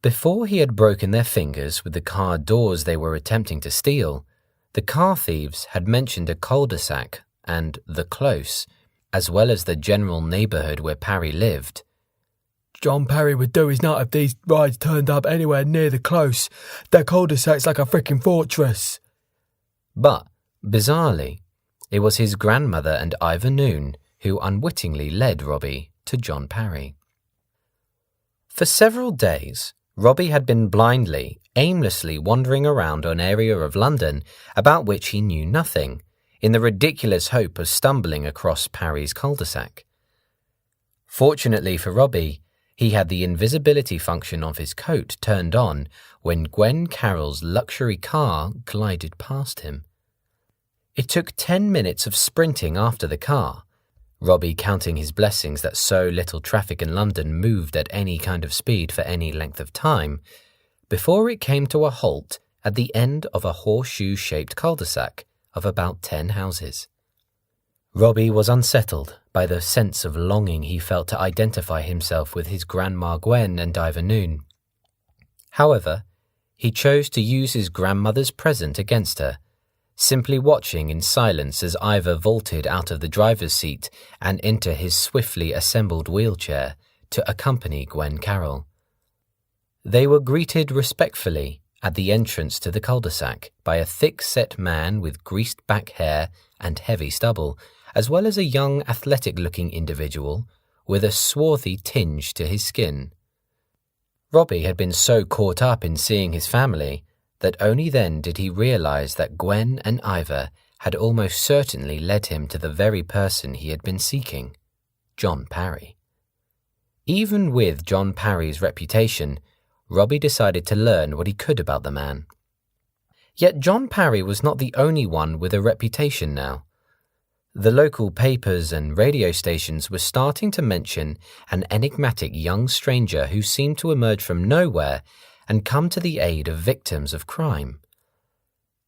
Before he had broken their fingers with the car doors they were attempting to steal, the car thieves had mentioned a cul-de-sac and the Close, as well as the general neighbourhood where Parry lived. John Parry would do his nut if these rides turned up anywhere near the Close. That cul-de-sac's like a freaking fortress. But, bizarrely, it was his grandmother and Ivor Noon who unwittingly led Robbie to John Parry. For several days, Robbie had been blindly, aimlessly wandering around an area of London about which he knew nothing, in the ridiculous hope of stumbling across Parry's cul-de-sac. Fortunately for Robbie, he had the invisibility function of his coat turned on when Gwen Carroll's luxury car glided past him. It took 10 minutes of sprinting after the car, Robbie counting his blessings that so little traffic in London moved at any kind of speed for any length of time, before it came to a halt at the end of a horseshoe-shaped cul-de-sac of about 10 houses. Robbie was unsettled by the sense of longing he felt to identify himself with his Grandma Gwen and Ivor Noon. However, he chose to use his grandmother's present against her, simply watching in silence as Ivor vaulted out of the driver's seat and into his swiftly assembled wheelchair to accompany Gwen Carroll. They were greeted respectfully at the entrance to the cul-de-sac by a thick-set man with greased-back hair and heavy stubble, as well as a young, athletic-looking individual with a swarthy tinge to his skin. Robbie had been so caught up in seeing his family that only then did he realize that Gwen and Ivor had almost certainly led him to the very person he had been seeking, John Parry. Even with John Parry's reputation, Robbie decided to learn what he could about the man. Yet John Parry was not the only one with a reputation now. The local papers and radio stations were starting to mention an enigmatic young stranger who seemed to emerge from nowhere and come to the aid of victims of crime.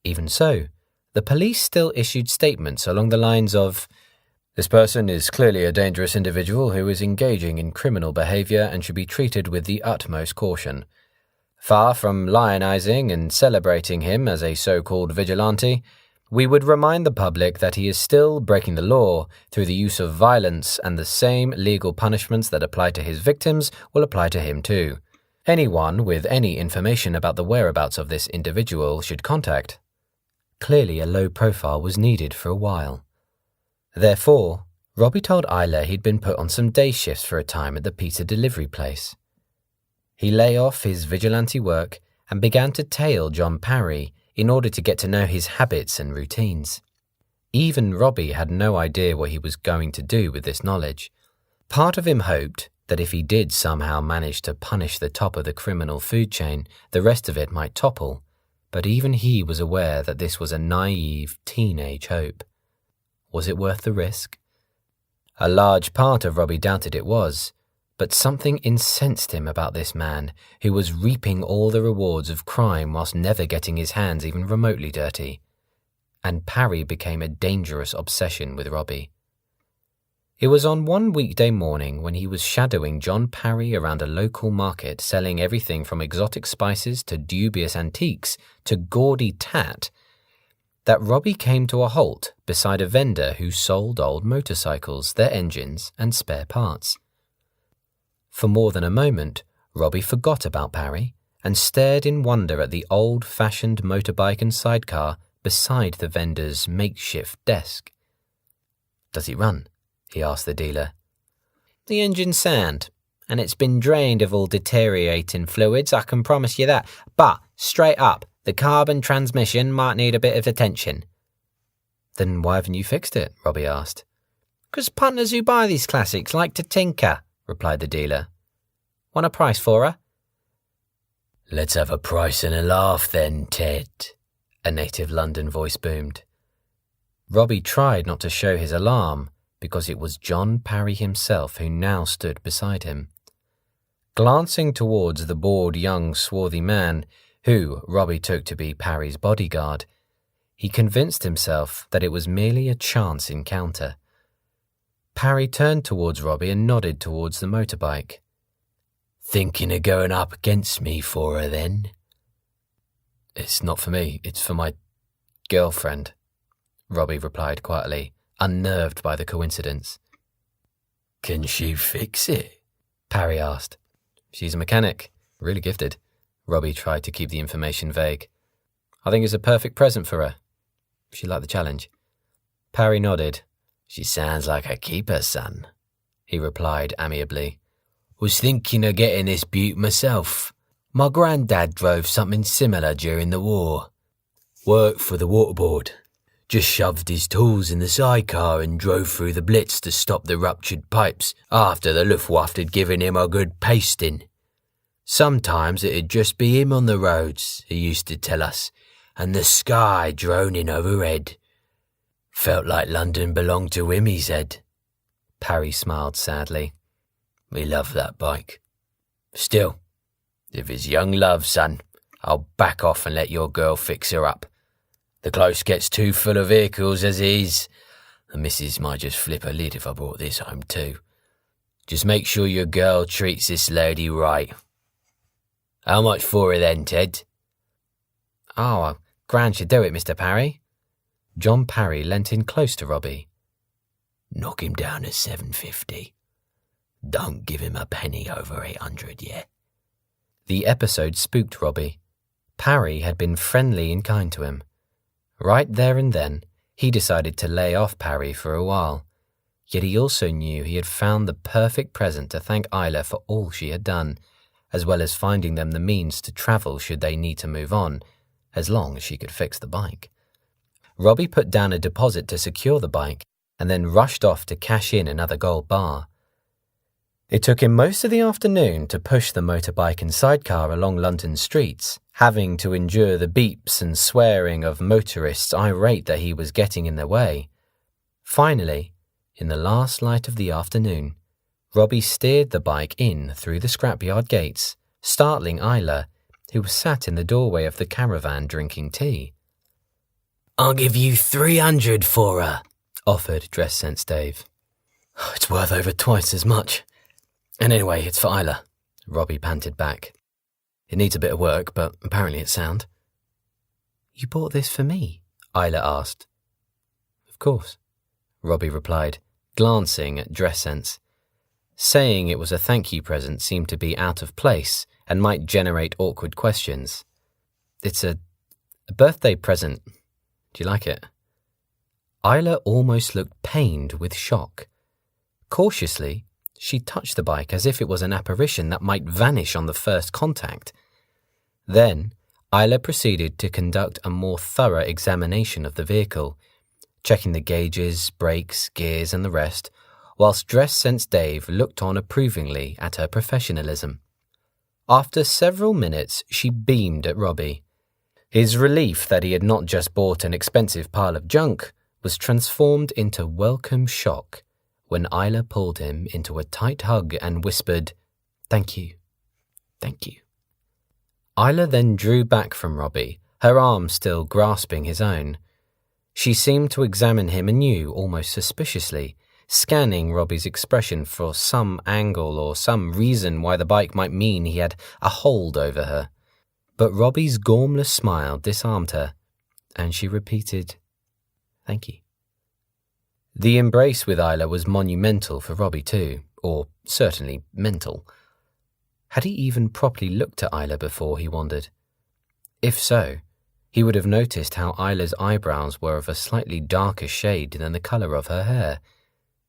Even so, the police still issued statements along the lines of, "This person is clearly a dangerous individual who is engaging in criminal behavior and should be treated with the utmost caution. Far from lionizing and celebrating him as a so-called vigilante, We would remind the public that he is still breaking the law through the use of violence, and the same legal punishments that apply to his victims will apply to him too. Anyone with any information about the whereabouts of this individual should contact. Clearly a low profile was needed for a while. Therefore, Robbie told Isla he'd been put on some day shifts for a time at the pizza delivery place. He lay off his vigilante work and began to tail John Parry in order to get to know his habits and routines. Even Robbie had no idea what he was going to do with this knowledge. Part of him hoped that if he did somehow manage to punish the top of the criminal food chain, the rest of it might topple, but even he was aware that this was a naive teenage hope. Was it worth the risk? A large part of Robbie doubted it was, but something incensed him about this man who was reaping all the rewards of crime whilst never getting his hands even remotely dirty. And Parry became a dangerous obsession with Robbie. It was on one weekday morning when he was shadowing John Parry around a local market selling everything from exotic spices to dubious antiques to gaudy tat that Robbie came to a halt beside a vendor who sold old motorcycles, their engines and spare parts. For more than a moment, Robbie forgot about Parry and stared in wonder at the old-fashioned motorbike and sidecar beside the vendor's makeshift desk. "Does it run?" he asked the dealer. "The engine's sound, and it's been drained of all deteriorating fluids, I can promise you that. But, straight up, the carbon transmission might need a bit of attention." "Then why haven't you fixed it?" Robbie asked. "'Cause punters who buy these classics like to tinker," replied the dealer. "Want a price for her?" "Let's have a price and a laugh then, Ted," a native London voice boomed. Robbie tried not to show his alarm because it was John Parry himself who now stood beside him. Glancing towards the bored young swarthy man, who Robbie took to be Parry's bodyguard, he convinced himself that it was merely a chance encounter. Parry turned towards Robbie and nodded towards the motorbike. "Thinking of going up against me for her then?" "It's not for me, it's for my girlfriend," Robbie replied quietly, unnerved by the coincidence. "Can she fix it?" Parry asked. "She's a mechanic, really gifted." Robbie tried to keep the information vague. "I think it's a perfect present for her. She'd like the challenge." Parry nodded. "She sounds like a keeper, son," he replied amiably. "Was thinking of getting this beaut myself. My granddad drove something similar during the war. Worked for the waterboard. Just shoved his tools in the sidecar and drove through the Blitz to stop the ruptured pipes after the Luftwaffe had given him a good pasting. Sometimes it'd just be him on the roads, he used to tell us, and the sky droning overhead. Felt like London belonged to him, he said." Parry smiled sadly. "We love that bike. Still, if it's young love, son, I'll back off and let your girl fix her up. The close gets too full of vehicles as is. The missus might just flip her lid if I brought this home too. Just make sure your girl treats this lady right. How much for her then, Ted?" "Oh, a grand should do it, Mr. Parry." John Parry leant in close to Robbie. "Knock him down at 750. Don't give him a penny over 800 yet." The episode spooked Robbie. Parry had been friendly and kind to him. Right there and then, he decided to lay off Parry for a while. Yet he also knew he had found the perfect present to thank Isla for all she had done, as well as finding them the means to travel should they need to move on, as long as she could fix the bike. Robbie put down a deposit to secure the bike and then rushed off to cash in another gold bar. It took him most of the afternoon to push the motorbike and sidecar along London streets, having to endure the beeps and swearing of motorists irate that he was getting in their way. Finally, in the last light of the afternoon, Robbie steered the bike in through the scrapyard gates, startling Isla, who was sat in the doorway of the caravan drinking tea. "I'll give you 300 for her," offered Dress Sense Dave. "It's worth over twice as much. And anyway, it's for Isla," Robbie panted back. "It needs a bit of work, but apparently it's sound." "You bought this for me?" Isla asked. Of course, Robbie replied, glancing at dress sense. Saying it was a thank you present seemed to be out of place and might generate awkward questions. It's a birthday present. Do you like it? Isla almost looked pained with shock. Cautiously, she touched the bike as if it was an apparition that might vanish on the first contact. Then, Isla proceeded to conduct a more thorough examination of the vehicle, checking the gauges, brakes, gears and the rest, whilst Dress Sense Dave looked on approvingly at her professionalism. After several minutes, she beamed at Robbie. His relief that he had not just bought an expensive pile of junk was transformed into welcome shock when Isla pulled him into a tight hug and whispered, "Thank you. Thank you." Isla then drew back from Robbie, her arm still grasping his own. She seemed to examine him anew, almost suspiciously, scanning Robbie's expression for some angle or some reason why the bike might mean he had a hold over her. But Robbie's gormless smile disarmed her, and she repeated, "Thank you." The embrace with Isla was monumental for Robbie too, or certainly mental. Had he even properly looked at Isla before, he wondered? If so, he would have noticed how Isla's eyebrows were of a slightly darker shade than the colour of her hair.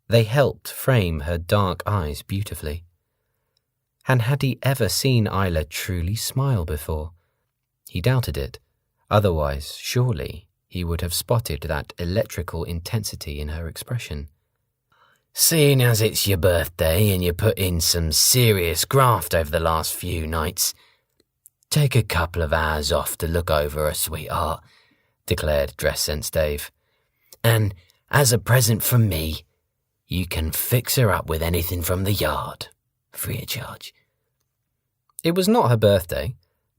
They helped frame her dark eyes beautifully. And had he ever seen Isla truly smile before? He doubted it. Otherwise, surely, he would have spotted that electrical intensity in her expression. "Seeing as it's your birthday and you put in some serious graft over the last few nights, take a couple of hours off to look over her, sweetheart," declared Dress Sense Dave. "And as a present from me, you can fix her up with anything from the yard, free of charge." It was not her birthday,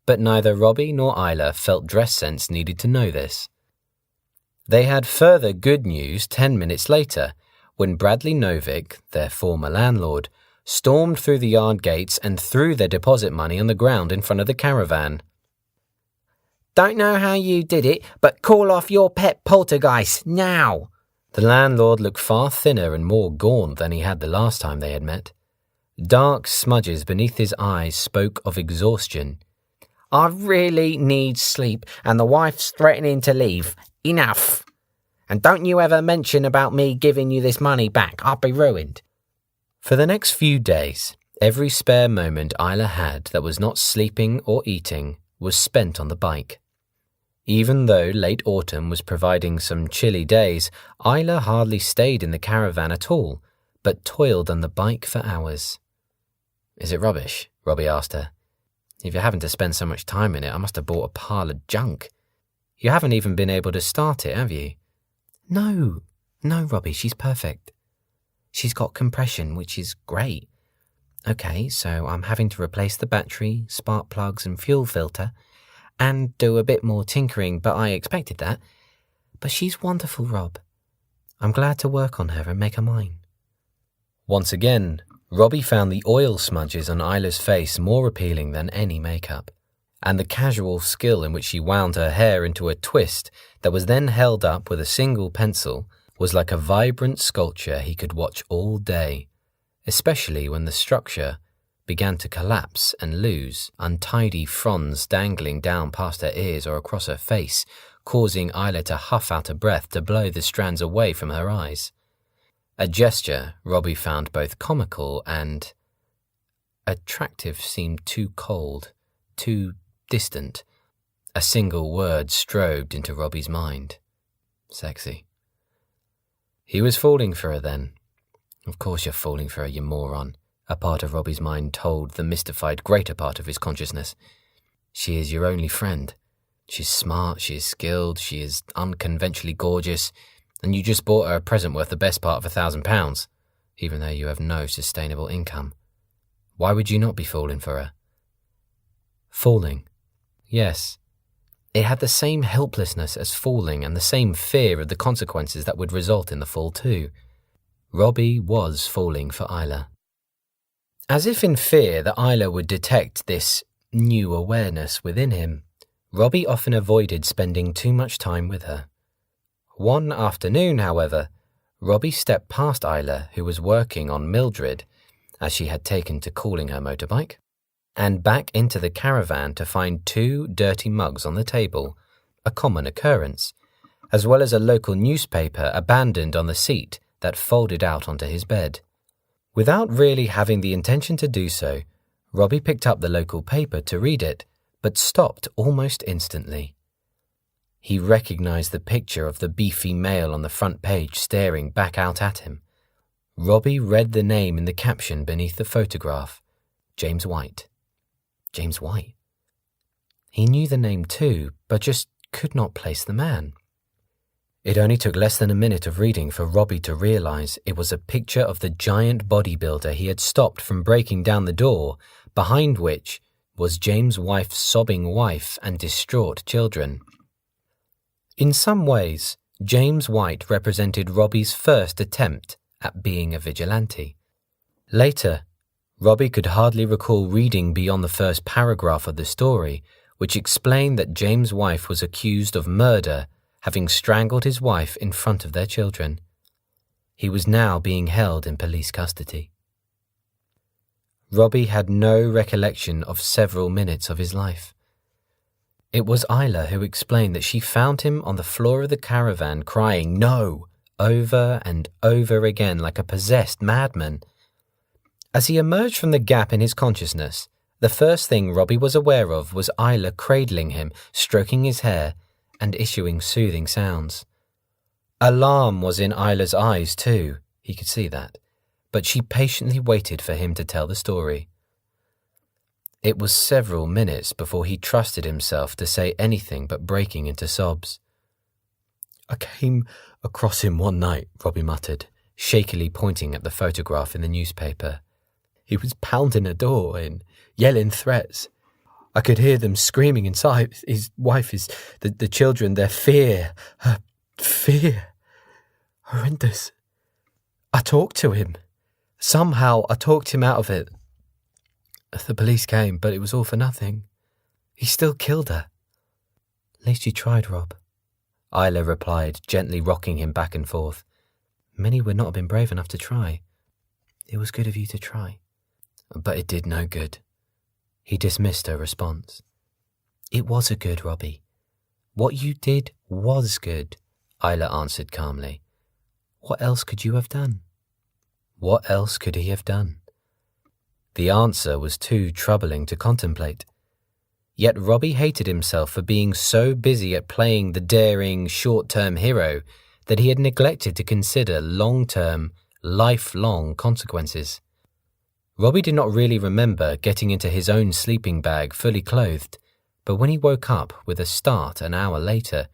but neither Robbie nor Isla felt Dress Sense needed to know this. They had further good news 10 minutes later, when Bradley Novick, their former landlord, stormed through the yard gates and threw their deposit money on the ground in front of the caravan. "Don't know how you did it, but call off your pet poltergeist now." The landlord looked far thinner and more gaunt than he had the last time they had met. Dark smudges beneath his eyes spoke of exhaustion. "I really need sleep, and the wife's threatening to leave. Enough. And don't you ever mention about me giving you this money back. I'll be ruined." For the next few days, every spare moment Isla had that was not sleeping or eating was spent on the bike. Even though late autumn was providing some chilly days, Isla hardly stayed in the caravan at all, but toiled on the bike for hours. "Is it rubbish?" Robbie asked her. "If you're having to spend so much time in it, I must have bought a pile of junk. You haven't even been able to start it, have you?" No, Robbie, she's perfect. She's got compression, which is great. Okay, so I'm having to replace the battery, spark plugs and fuel filter, and do a bit more tinkering, but I expected that. But she's wonderful, Rob. I'm glad to work on her and make her mine." Once again, Robbie found the oil smudges on Isla's face more appealing than any makeup, and the casual skill in which she wound her hair into a twist that was then held up with a single pencil was like a vibrant sculpture he could watch all day, especially when the structure began to collapse and lose, untidy fronds dangling down past her ears or across her face, causing Isla to huff out a breath to blow the strands away from her eyes. A gesture Robbie found both comical and attractive seemed too cold, too distant. A single word strobed into Robbie's mind. Sexy. He was falling for her then. Of course you're falling for her, you moron, a part of Robbie's mind told the mystified greater part of his consciousness. She is your only friend. She's smart, she is skilled, she is unconventionally gorgeous, and you just bought her a present worth the best part of £1,000, even though you have no sustainable income. Why would you not be falling for her? Falling. Yes. It had the same helplessness as falling and the same fear of the consequences that would result in the fall too. Robbie was falling for Isla. As if in fear that Isla would detect this new awareness within him, Robbie often avoided spending too much time with her. One afternoon, however, Robbie stepped past Isla, who was working on Mildred, as she had taken to cooling her motorbike, and back into the caravan to find 2 dirty mugs on the table, a common occurrence, as well as a local newspaper abandoned on the seat that folded out onto his bed. Without really having the intention to do so, Robbie picked up the local paper to read it, but stopped almost instantly. He recognized the picture of the beefy male on the front page staring back out at him. Robbie read the name in the caption beneath the photograph, James White. James White. He knew the name too, but just could not place the man. It only took less than a minute of reading for Robbie to realize it was a picture of the giant bodybuilder he had stopped from breaking down the door, behind which was James' wife's sobbing wife and distraught children. In some ways, James White represented Robbie's first attempt at being a vigilante. Later, Robbie could hardly recall reading beyond the first paragraph of the story, which explained that James' wife was accused of murder, having strangled his wife in front of their children. He was now being held in police custody. Robbie had no recollection of several minutes of his life. It was Isla who explained that she found him on the floor of the caravan crying "No!" over and over again like a possessed madman. As he emerged from the gap in his consciousness, the first thing Robbie was aware of was Isla cradling him, stroking his hair, and issuing soothing sounds. Alarm was in Isla's eyes too, he could see that, but she patiently waited for him to tell the story. It was several minutes before he trusted himself to say anything but breaking into sobs. "I came across him one night," Robbie muttered, shakily pointing at the photograph in the newspaper. "He was pounding a door and yelling threats. I could hear them screaming inside. His wife, the children, their fear. Horrendous. I talked to him. Somehow I talked him out of it. The police came, but it was all for nothing. He still killed her." "At least you tried, Rob," Isla replied, gently rocking him back and forth. "Many would not have been brave enough to try. It was good of you to try." "But it did no good." He dismissed her response. "It was a good, Robbie. What you did was good," Isla answered calmly. "What else could you have done?" What else could he have done? The answer was too troubling to contemplate. Yet Robbie hated himself for being so busy at playing the daring, short-term hero that he had neglected to consider long-term, lifelong consequences. Robbie did not really remember getting into his own sleeping bag fully clothed, but when he woke up with a start an hour later,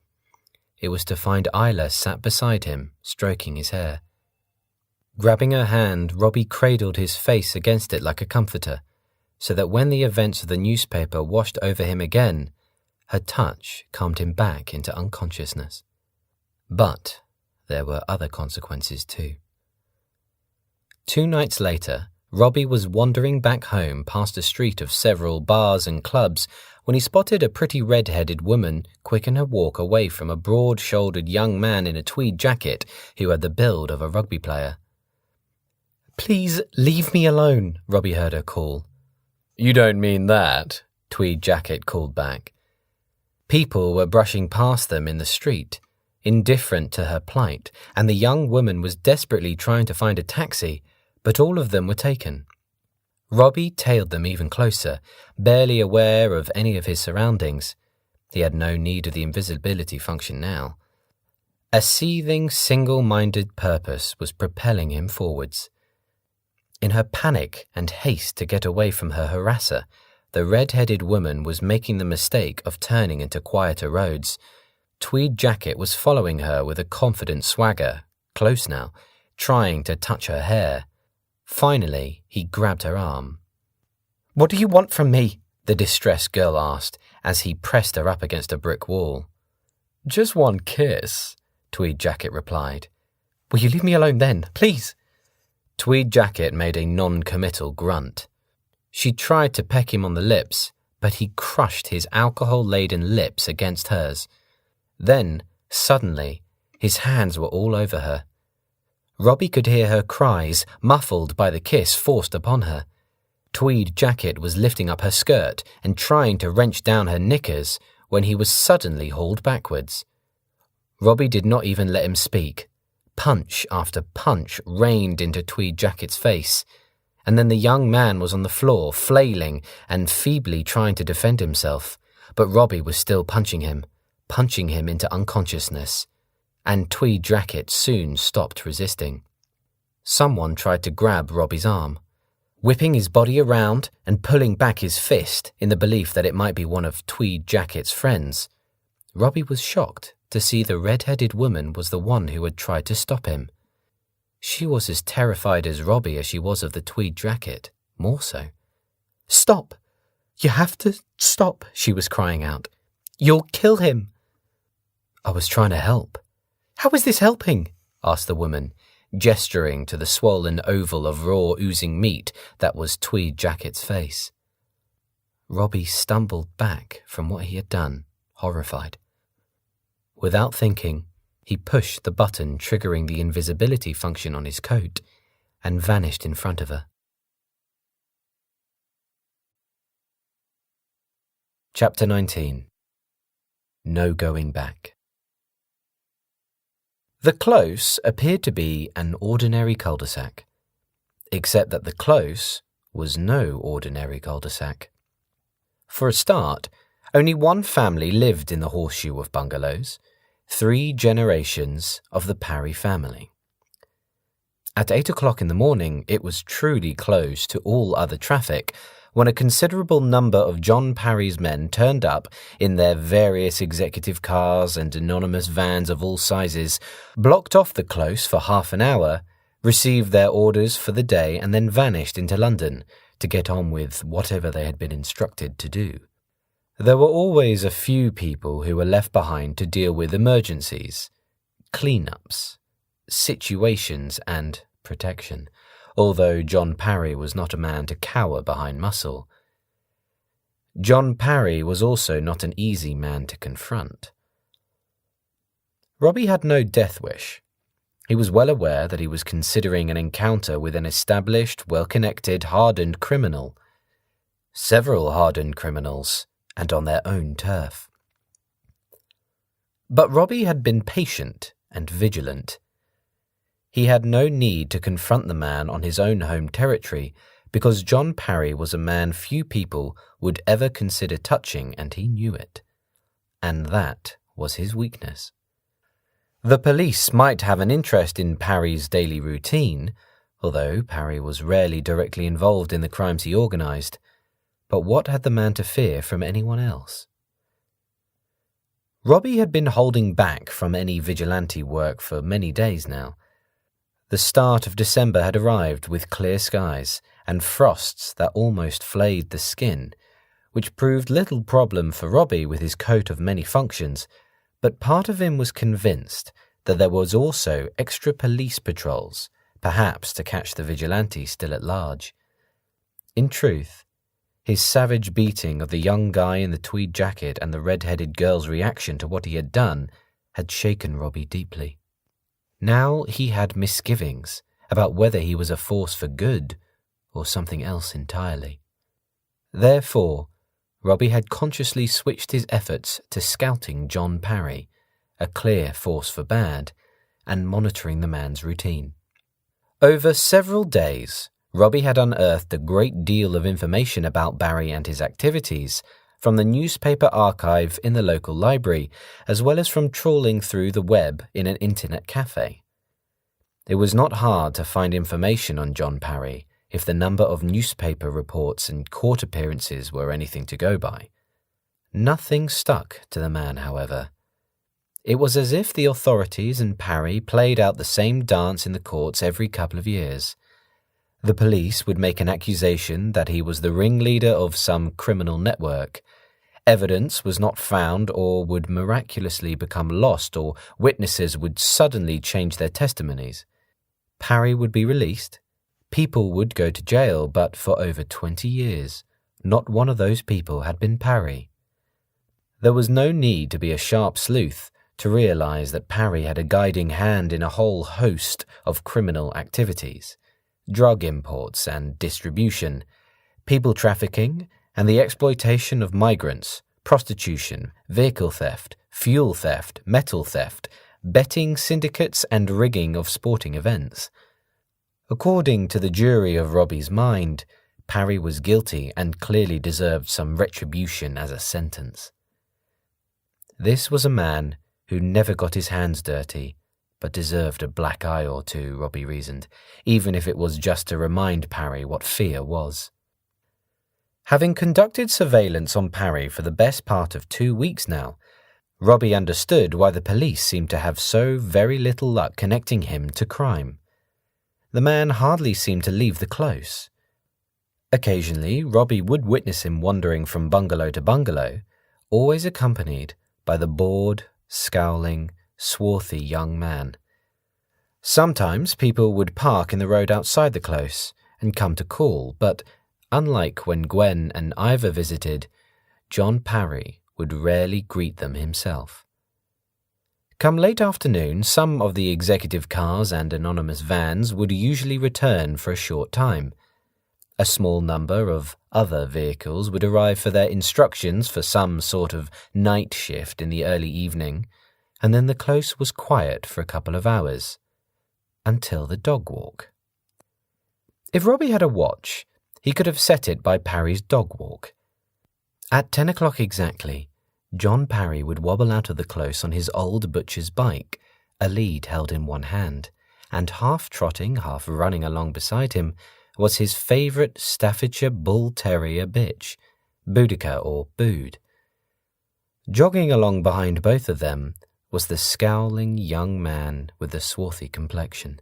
it was to find Isla sat beside him, stroking his hair. Grabbing her hand, Robbie cradled his face against it like a comforter, so that when the events of the newspaper washed over him again, her touch calmed him back into unconsciousness. But there were other consequences too. 2 nights later, Robbie was wandering back home past a street of several bars and clubs when he spotted a pretty red-headed woman quicken her walk away from a broad-shouldered young man in a tweed jacket who had the build of a rugby player. "Please leave me alone," Robbie heard her call. "You don't mean that," Tweed Jacket called back. People were brushing past them in the street, indifferent to her plight, and the young woman was desperately trying to find a taxi, but all of them were taken. Robbie tailed them even closer, barely aware of any of his surroundings. He had no need of the invisibility function now. A seething, single-minded purpose was propelling him forwards. In her panic and haste to get away from her harasser, the red-headed woman was making the mistake of turning into quieter roads. Tweed Jacket was following her with a confident swagger, close now, trying to touch her hair. Finally, he grabbed her arm. "What do you want from me?" the distressed girl asked as he pressed her up against a brick wall. "Just one kiss," Tweed Jacket replied. "Will you leave me alone then, please?" Tweed Jacket made a non-committal grunt. She tried to peck him on the lips, but he crushed his alcohol-laden lips against hers. Then, suddenly, His hands were all over her. Robbie could hear her cries, muffled by the kiss forced upon her. Tweed Jacket was lifting up her skirt and trying to wrench down her knickers when he was suddenly hauled backwards. Robbie did not even let him speak. Punch after punch rained into Tweed Jacket's face, and then the young man was on the floor, flailing and feebly trying to defend himself, but Robbie was still punching him into unconsciousness, and Tweed Jacket soon stopped resisting. Someone tried to grab Robbie's arm, whipping his body around and pulling back his fist in the belief that it might be one of Tweed Jacket's friends. Robbie was shocked to see the red-headed woman was the one who had tried to stop him. She was as terrified as Robbie as she was of the Tweed Jacket, more so. "Stop! You have to stop," she was crying out. "You'll kill him." "I was trying to help." "How is this helping?" asked the woman, gesturing to the swollen oval of raw oozing meat that was Tweed Jacket's face. Robbie stumbled back from what he had done, horrified. Without thinking, he pushed the button triggering the invisibility function on his coat and vanished in front of her. Chapter 19. No Going Back. The close appeared to be an ordinary cul-de-sac, except that the close was no ordinary cul-de-sac. For a start, only one family lived in the horseshoe of bungalows, 3 generations of the Parry family. At 8 o'clock in the morning, it was truly closed to all other traffic when a considerable number of John Parry's men turned up in their various executive cars and anonymous vans of all sizes, blocked off the close for half an hour, received their orders for the day, and then vanished into London to get on with whatever they had been instructed to do. There were always a few people who were left behind to deal with emergencies, clean-ups, situations, and protection, although John Parry was not a man to cower behind muscle. John Parry was also not an easy man to confront. Robbie had no death wish. He was well aware that he was considering an encounter with an established, well-connected, hardened criminal. Several hardened criminals, and on their own turf. But Robbie had been patient and vigilant. He had no need to confront the man on his own home territory because John Parry was a man few people would ever consider touching, and he knew it. And that was his weakness. The police might have an interest in Parry's daily routine, although Parry was rarely directly involved in the crimes he organized. But what had the man to fear from anyone else? Robbie had been holding back from any vigilante work for many days now. The start of December had arrived with clear skies and frosts that almost flayed the skin, which proved little problem for Robbie with his coat of many functions, but part of him was convinced that there was also extra police patrols, perhaps to catch the vigilante still at large. In truth, his savage beating of the young guy in the tweed jacket and the red-headed girl's reaction to what he had done had shaken Robbie deeply. Now he had misgivings about whether he was a force for good or something else entirely. Therefore, Robbie had consciously switched his efforts to scouting John Parry, a clear force for bad, and monitoring the man's routine. Over several days, Robbie had unearthed a great deal of information about Barry and his activities from the newspaper archive in the local library, as well as from trawling through the web in an internet cafe. It was not hard to find information on John Parry if the number of newspaper reports and court appearances were anything to go by. Nothing stuck to the man, however. It was as if the authorities and Parry played out the same dance in the courts every couple of years. The police would make an accusation that he was the ringleader of some criminal network. Evidence was not found or would miraculously become lost, or witnesses would suddenly change their testimonies. Parry would be released. People would go to jail, but for over 20 years, not one of those people had been Parry. There was no need to be a sharp sleuth to realize that Parry had a guiding hand in a whole host of criminal activities: drug imports and distribution, people trafficking, and the exploitation of migrants, prostitution, vehicle theft, fuel theft, metal theft, betting syndicates, and rigging of sporting events. According to the jury of Robbie's mind, Parry was guilty and clearly deserved some retribution as a sentence. This was a man who never got his hands dirty, but deserved a black eye or two, Robbie reasoned, even if it was just to remind Parry what fear was. Having conducted surveillance on Parry for the best part of 2 weeks now, Robbie understood why the police seemed to have so very little luck connecting him to crime. The man hardly seemed to leave the close. Occasionally, Robbie would witness him wandering from bungalow to bungalow, always accompanied by the bored, scowling, swarthy young man. Sometimes people would park in the road outside the close and come to call, but unlike when Gwen and Ivor visited, John Parry would rarely greet them himself. Come late afternoon, some of the executive cars and anonymous vans would usually return for a short time. A small number of other vehicles would arrive for their instructions for some sort of night shift in the early evening, and then the close was quiet for a couple of hours, until the dog walk. If Robbie had a watch, he could have set it by Parry's dog walk. At 10 o'clock exactly, John Parry would wobble out of the close on his old butcher's bike, a lead held in one hand, and half trotting, half running along beside him was his favourite Staffordshire Bull Terrier bitch, Boudica or Bood. Jogging along behind both of them was the scowling young man with the swarthy complexion.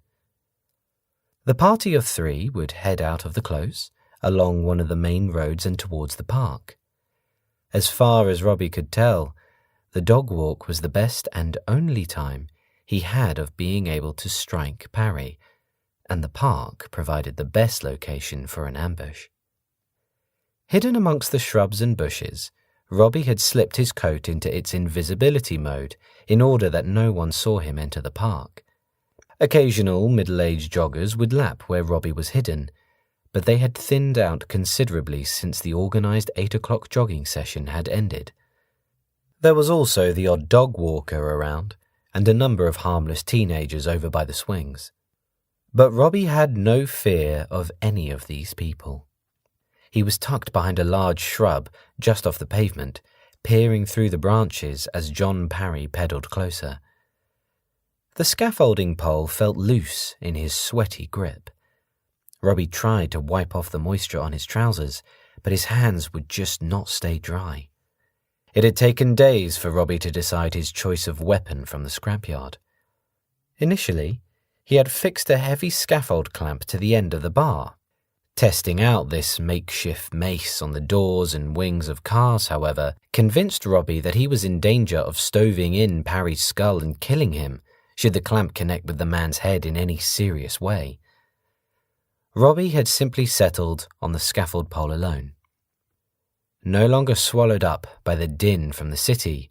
The party of 3 would head out of the close, along one of the main roads and towards the park. As far as Robbie could tell, the dog walk was the best and only time he had of being able to strike Parry, and the park provided the best location for an ambush. Hidden amongst the shrubs and bushes, Robbie had slipped his coat into its invisibility mode in order that no one saw him enter the park. Occasional middle-aged joggers would lap where Robbie was hidden, but they had thinned out considerably since the organised 8 o'clock jogging session had ended. There was also the odd dog walker around, and a number of harmless teenagers over by the swings. But Robbie had no fear of any of these people. He was tucked behind a large shrub just off the pavement, peering through the branches as John Parry pedalled closer. The scaffolding pole felt loose in his sweaty grip. Robbie tried to wipe off the moisture on his trousers, but his hands would just not stay dry. It had taken days for Robbie to decide his choice of weapon from the scrapyard. Initially, he had fixed a heavy scaffold clamp to the end of the bar. Testing out this makeshift mace on the doors and wings of cars, however, convinced Robbie that he was in danger of stoving in Parry's skull and killing him should the clamp connect with the man's head in any serious way. Robbie had simply settled on the scaffold pole alone. No longer swallowed up by the din from the city,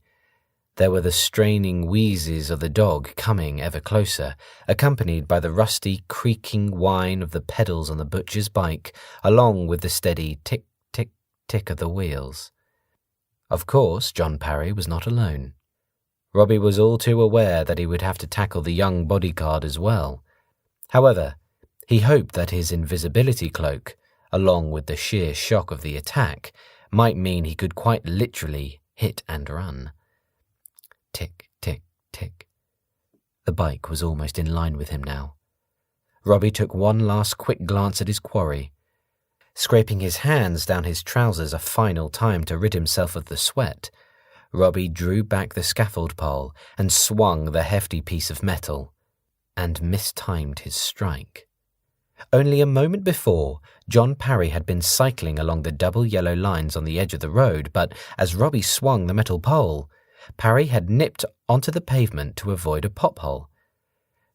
there were the straining wheezes of the dog coming ever closer, accompanied by the rusty, creaking whine of the pedals on the butcher's bike, along with the steady tick, tick, tick of the wheels. Of course, John Parry was not alone. Robbie was all too aware that he would have to tackle the young bodyguard as well. However, he hoped that his invisibility cloak, along with the sheer shock of the attack, might mean he could quite literally hit and run. Tick, tick, tick. The bike was almost in line with him now. Robbie took one last quick glance at his quarry. Scraping his hands down his trousers a final time to rid himself of the sweat, Robbie drew back the scaffold pole and swung the hefty piece of metal, and mistimed his strike. Only a moment before, John Parry had been cycling along the double yellow lines on the edge of the road, but as Robbie swung the metal pole, Parry had nipped onto the pavement to avoid a pothole.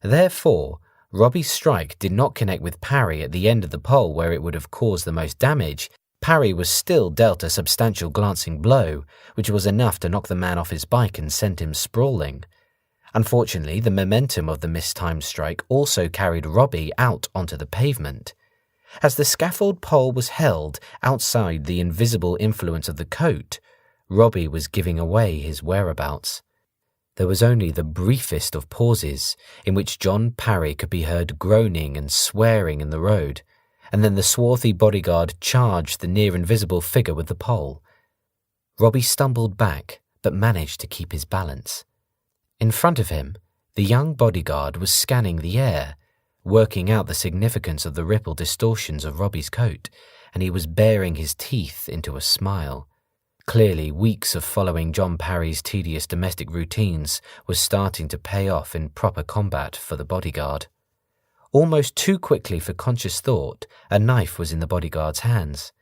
Therefore, Robbie's strike did not connect with Parry at the end of the pole where it would have caused the most damage. Parry was still dealt a substantial glancing blow, which was enough to knock the man off his bike and send him sprawling, Unfortunately, the momentum of the mistimed strike also carried Robbie out onto the pavement. As the scaffold pole was held outside the invisible influence of the coat, Robbie was giving away his whereabouts. There was only the briefest of pauses in which John Parry could be heard groaning and swearing in the road, and then the swarthy bodyguard charged the near-invisible figure with the pole. Robbie stumbled back, but managed to keep his balance. In front of him, the young bodyguard was scanning the air, working out the significance of the ripple distortions of Robbie's coat, and he was baring his teeth into a smile. Clearly, weeks of following John Parry's tedious domestic routines was starting to pay off in proper combat for the bodyguard. Almost too quickly for conscious thought, a knife was in the bodyguard's hands.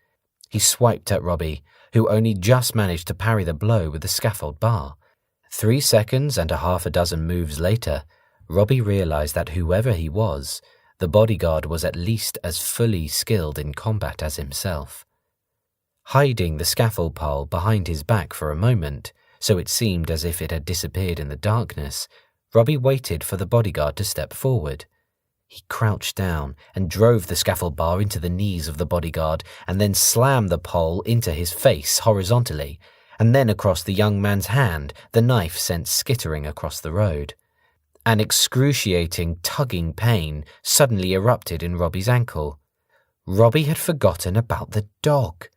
He swiped at Robbie, who only just managed to parry the blow with the scaffold bar. 3 seconds and a half a dozen moves later, Robbie realized that whoever he was, the bodyguard was at least as fully skilled in combat as himself. Hiding the scaffold pole behind his back for a moment, so it seemed as if it had disappeared in the darkness, Robbie waited for the bodyguard to step forward. He crouched down and drove the scaffold bar into the knees of the bodyguard and then slammed the pole into his face horizontally, and then across the young man's hand, the knife sent skittering across the road. An excruciating, tugging pain suddenly erupted in Robbie's ankle. Robbie had forgotten about the dog.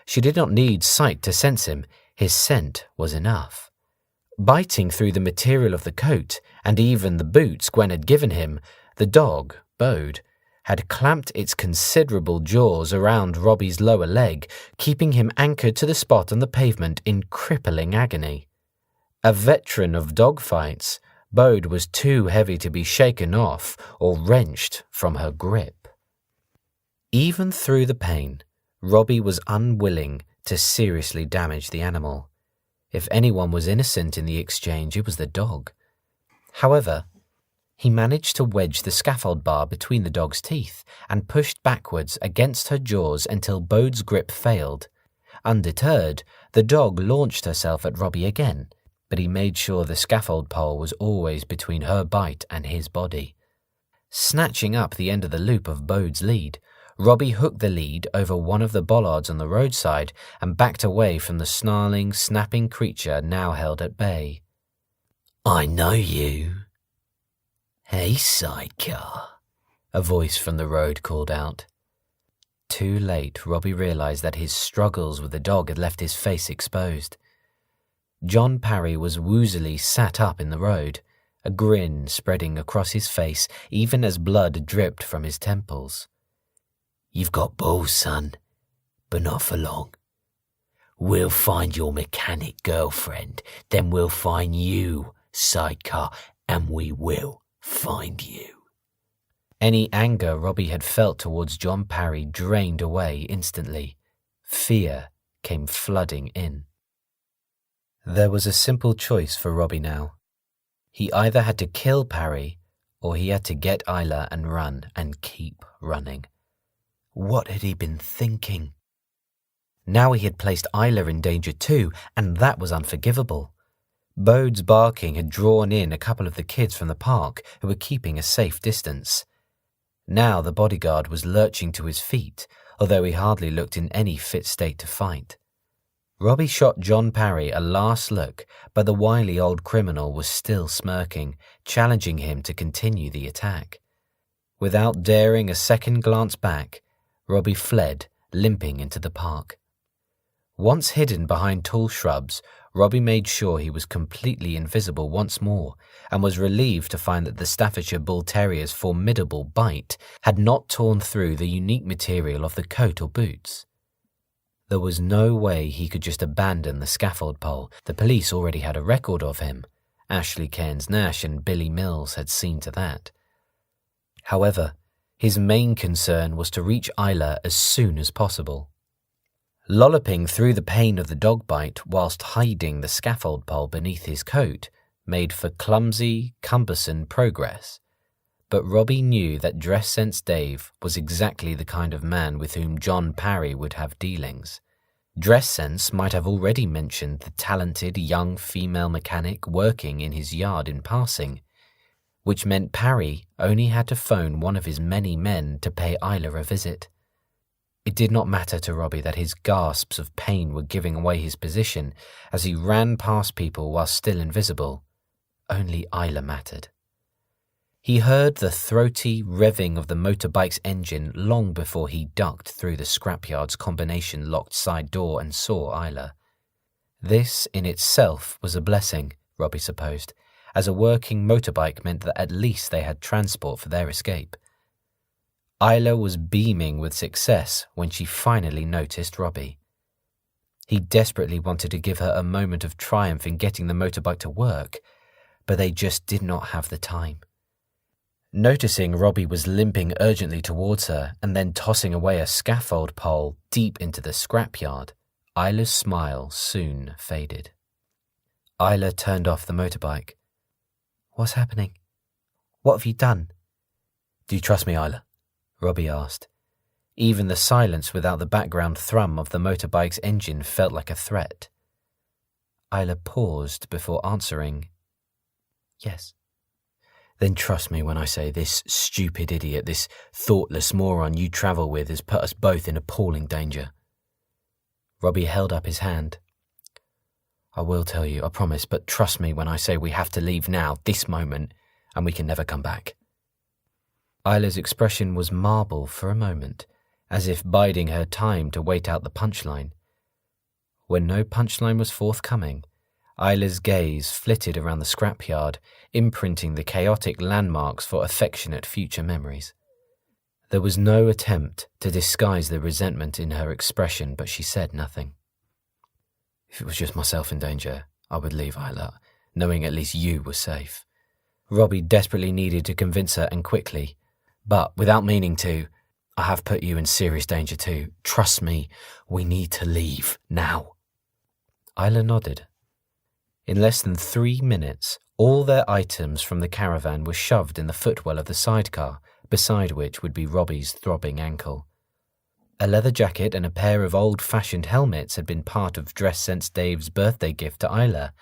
She did not need sight to sense him. His scent was enough. Biting through the material of the coat, and even the boots Gwen had given him, the dog, Bode, had clamped its considerable jaws around Robbie's lower leg, keeping him anchored to the spot on the pavement in crippling agony. A veteran of dogfights, Bode was too heavy to be shaken off or wrenched from her grip. Even through the pain, Robbie was unwilling to seriously damage the animal. If anyone was innocent in the exchange, it was the dog. However, he managed to wedge the scaffold bar between the dog's teeth and pushed backwards against her jaws until Bode's grip failed. Undeterred, the dog launched herself at Robbie again, but he made sure the scaffold pole was always between her bite and his body. Snatching up the end of the loop of Bode's lead, Robbie hooked the lead over one of the bollards on the roadside and backed away from the snarling, snapping creature now held at bay. "I know you. Hey, sidecar," a voice from the road called out. Too late, Robbie realized that his struggles with the dog had left his face exposed. John Parry was woozily sat up in the road, a grin spreading across his face even as blood dripped from his temples. "You've got balls, son, but not for long. We'll find your mechanic girlfriend, then we'll find you, sidecar, and we will find you." Any anger Robbie had felt towards John Parry drained away instantly. Fear came flooding in. There was a simple choice for Robbie now. He either had to kill Parry, or he had to get Isla and run, and keep running. What had he been thinking? Now he had placed Isla in danger too, and that was unforgivable. Bode's barking had drawn in a couple of the kids from the park who were keeping a safe distance. Now the bodyguard was lurching to his feet, although he hardly looked in any fit state to fight. Robbie shot John Parry a last look, but the wily old criminal was still smirking, challenging him to continue the attack. Without daring a second glance back, Robbie fled, limping into the park. Once hidden behind tall shrubs, Robbie made sure he was completely invisible once more, and was relieved to find that the Staffordshire Bull Terrier's formidable bite had not torn through the unique material of the coat or boots. There was no way he could just abandon the scaffold pole. The police already had a record of him. Ashley Cairns-Nash and Billy Mills had seen to that. However, his main concern was to reach Isla as soon as possible. Lolloping through the pain of the dog bite whilst hiding the scaffold pole beneath his coat made for clumsy, cumbersome progress. But Robbie knew that Dress Sense Dave was exactly the kind of man with whom John Parry would have dealings. Dress sense might have already mentioned the talented young female mechanic working in his yard in passing, which meant Parry only had to phone one of his many men to pay Isla a visit. It did not matter to Robbie that his gasps of pain were giving away his position as he ran past people while still invisible. Only Isla mattered. He heard the throaty revving of the motorbike's engine long before he ducked through the scrapyard's combination-locked side door and saw Isla. This in itself was a blessing, Robbie supposed, as a working motorbike meant that at least they had transport for their escape. Isla was beaming with success when she finally noticed Robbie. He desperately wanted to give her a moment of triumph in getting the motorbike to work, but they just did not have the time. Noticing Robbie was limping urgently towards her and then tossing away a scaffold pole deep into the scrapyard, Isla's smile soon faded. Isla turned off the motorbike. "What's happening? What have you done?" "Do you trust me, Isla?" Robbie asked. Even the silence without the background thrum of the motorbike's engine felt like a threat. Isla paused before answering, "Yes." "Then trust me when I say this stupid idiot, this thoughtless moron you travel with has put us both in appalling danger." Robbie held up his hand. "I will tell you, I promise, but trust me when I say we have to leave now, this moment, and we can never come back." Isla's expression was marble for a moment, as if biding her time to wait out the punchline. When no punchline was forthcoming, Isla's gaze flitted around the scrapyard, imprinting the chaotic landmarks for affectionate future memories. There was no attempt to disguise the resentment in her expression, but she said nothing. "If it was just myself in danger, I would leave, Isla, knowing at least you were safe." Robbie desperately needed to convince her, and quickly. "But without meaning to, I have put you in serious danger too. Trust me, we need to leave, now." Isla nodded. In less than 3 minutes, all their items from the caravan were shoved in the footwell of the sidecar, beside which would be Robbie's throbbing ankle. A leather jacket and a pair of old-fashioned helmets had been part of Dress Sense Dave's birthday gift to Isla,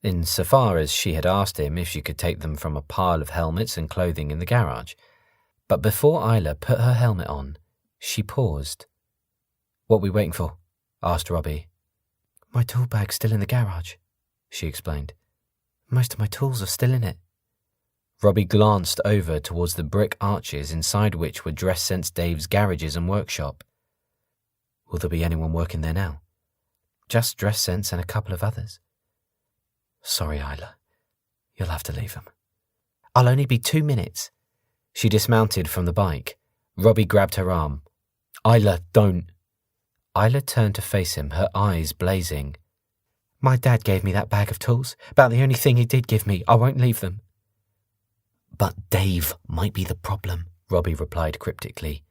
insofar as she had asked him if she could take them from a pile of helmets and clothing in the garage. But before Isla put her helmet on, she paused. "What are we waiting for?" asked Robbie. "My tool bag's still in the garage," she explained. "Most of my tools are still in it." Robbie glanced over towards the brick arches inside which were Dress Sense Dave's garages and workshop. "Will there be anyone working there now?" "Just Dress Sense and a couple of others." "Sorry, Isla. You'll have to leave them." "I'll only be 2 minutes." She dismounted from the bike. Robbie grabbed her arm. "Isla, don't." Isla turned to face him, her eyes blazing. "My dad gave me that bag of tools. About the only thing he did give me. I won't leave them." "But Dave might be the problem," Robbie replied cryptically.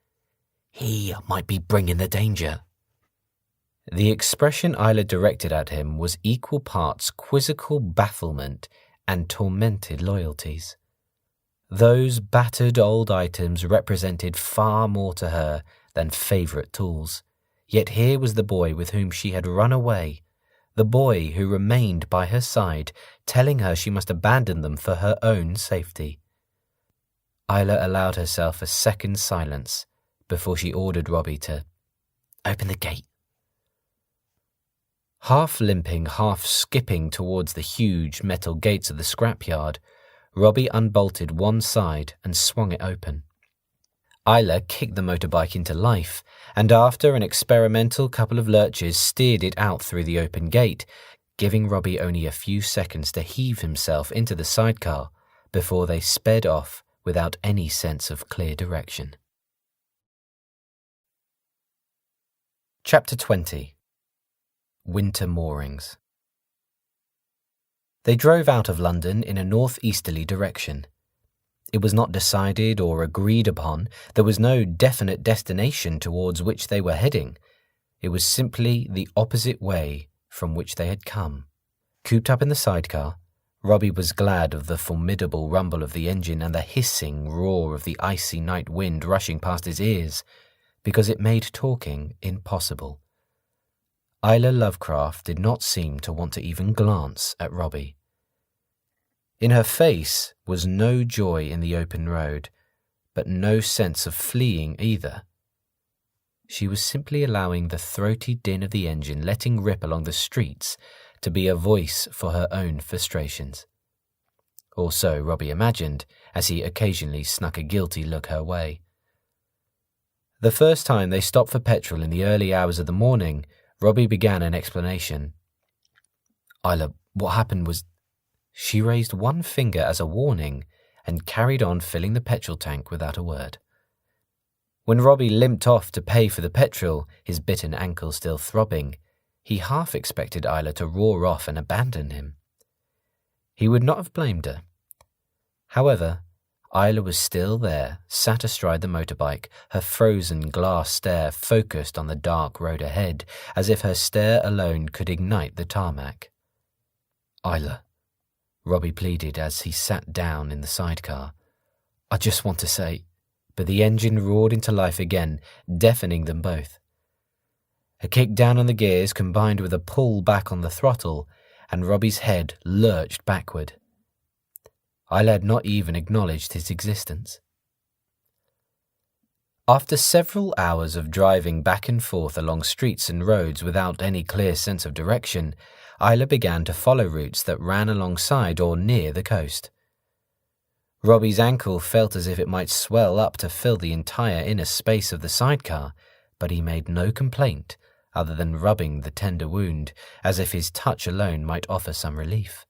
"He might be bringing the danger." The expression Isla directed at him was equal parts quizzical bafflement and tormented loyalties. Those battered old items represented far more to her than favourite tools, yet here was the boy with whom she had run away, the boy who remained by her side, telling her she must abandon them for her own safety. Isla allowed herself a second's silence before she ordered Robbie to open the gate. Half limping, half skipping towards the huge metal gates of the scrapyard, Robbie unbolted one side and swung it open. Isla kicked the motorbike into life, and after an experimental couple of lurches steered it out through the open gate, giving Robbie only a few seconds to heave himself into the sidecar before they sped off without any sense of clear direction. Chapter 20. Winter Moorings. They drove out of London in a northeasterly direction. It was not decided or agreed upon. There was no definite destination towards which they were heading. It was simply the opposite way from which they had come. Cooped up in the sidecar, Robbie was glad of the formidable rumble of the engine and the hissing roar of the icy night wind rushing past his ears, because it made talking impossible. Isla Lovecraft did not seem to want to even glance at Robbie. In her face was no joy in the open road, but no sense of fleeing either. She was simply allowing the throaty din of the engine letting rip along the streets to be a voice for her own frustrations. Or so Robbie imagined, as he occasionally snuck a guilty look her way. The first time they stopped for petrol in the early hours of the morning, Robbie began an explanation. Isla, what happened was... She raised one finger as a warning and carried on filling the petrol tank without a word. When Robbie limped off to pay for the petrol, his bitten ankle still throbbing, he half expected Isla to roar off and abandon him. He would not have blamed her. However, Isla was still there, sat astride the motorbike, her frozen glass stare focused on the dark road ahead, as if her stare alone could ignite the tarmac. Isla, Robbie pleaded as he sat down in the sidecar. I just want to say... But the engine roared into life again, deafening them both. A kick down on the gears combined with a pull back on the throttle, and Robbie's head lurched backward. Isla had not even acknowledged his existence. After several hours of driving back and forth along streets and roads without any clear sense of direction, Isla began to follow routes that ran alongside or near the coast. Robbie's ankle felt as if it might swell up to fill the entire inner space of the sidecar, but he made no complaint other than rubbing the tender wound, as if his touch alone might offer some relief.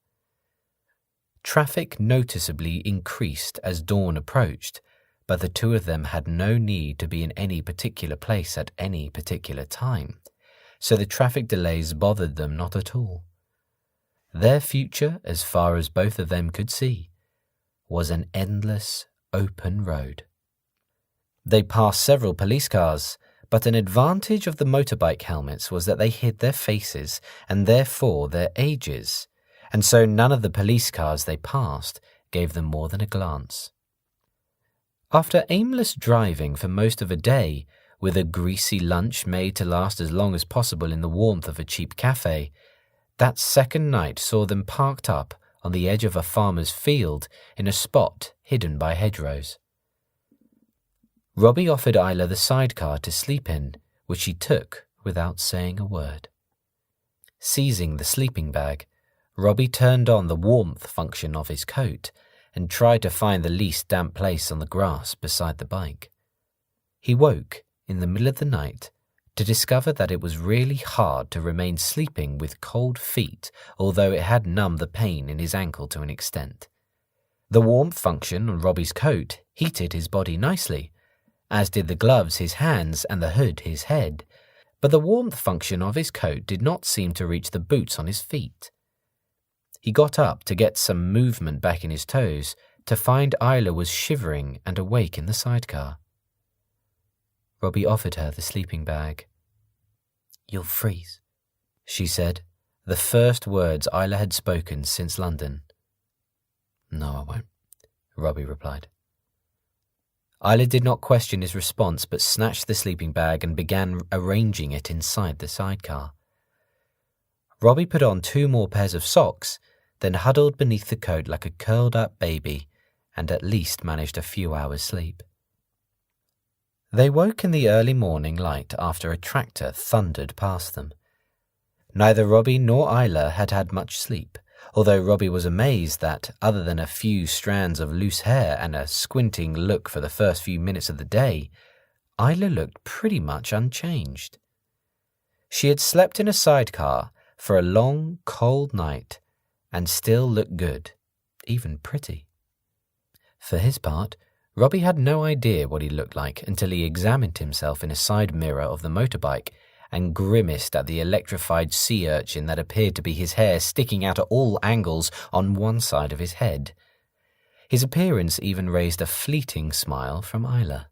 Traffic noticeably increased as dawn approached, but the two of them had no need to be in any particular place at any particular time, so the traffic delays bothered them not at all. Their future, as far as both of them could see, was an endless, open road. They passed several police cars, but an advantage of the motorbike helmets was that they hid their faces and therefore their ages, and so none of the police cars they passed gave them more than a glance. After aimless driving for most of a day, with a greasy lunch made to last as long as possible in the warmth of a cheap cafe, that second night saw them parked up on the edge of a farmer's field in a spot hidden by hedgerows. Robbie offered Isla the sidecar to sleep in, which she took without saying a word. Seizing the sleeping bag, Robbie turned on the warmth function of his coat and tried to find the least damp place on the grass beside the bike. He woke in the middle of the night to discover that it was really hard to remain sleeping with cold feet, although it had numbed the pain in his ankle to an extent. The warmth function on Robbie's coat heated his body nicely, as did the gloves his hands and the hood his head, but the warmth function of his coat did not seem to reach the boots on his feet. He got up to get some movement back in his toes to find Isla was shivering and awake in the sidecar. Robbie offered her the sleeping bag. You'll freeze, she said, the first words Isla had spoken since London. No, I won't, Robbie replied. Isla did not question his response, but snatched the sleeping bag and began arranging it inside the sidecar. Robbie put on 2 more pairs of socks, then huddled beneath the coat like a curled-up baby, and at least managed a few hours' sleep. They woke in the early morning light after a tractor thundered past them. Neither Robbie nor Isla had had much sleep, although Robbie was amazed that, other than a few strands of loose hair and a squinting look for the first few minutes of the day, Isla looked pretty much unchanged. She had slept in a sidecar for a long, cold night and still looked good, even pretty. For his part, Robbie had no idea what he looked like until he examined himself in a side mirror of the motorbike and grimaced at the electrified sea urchin that appeared to be his hair sticking out at all angles on one side of his head. His appearance even raised a fleeting smile from Isla.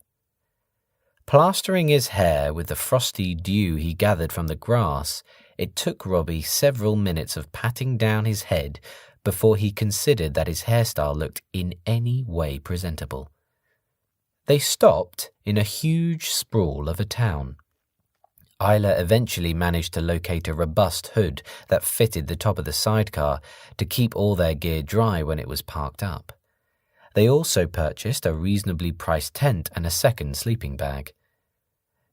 Plastering his hair with the frosty dew he gathered from the grass, it took Robbie several minutes of patting down his head before he considered that his hairstyle looked in any way presentable. They stopped in a huge sprawl of a town. Isla eventually managed to locate a robust hood that fitted the top of the sidecar to keep all their gear dry when it was parked up. They also purchased a reasonably priced tent and a second sleeping bag.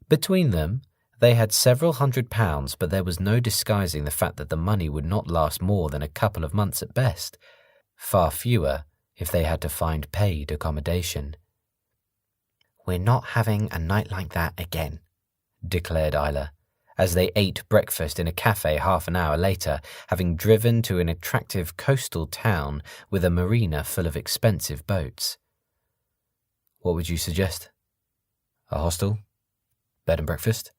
Between them, they had several £100, but there was no disguising the fact that the money would not last more than a couple of months at best, far fewer if they had to find paid accommodation. "We're not having a night like that again," declared Isla, as they ate breakfast in a cafe half an hour later, having driven to an attractive coastal town with a marina full of expensive boats. "What would you suggest? A hostel? Bed and breakfast?"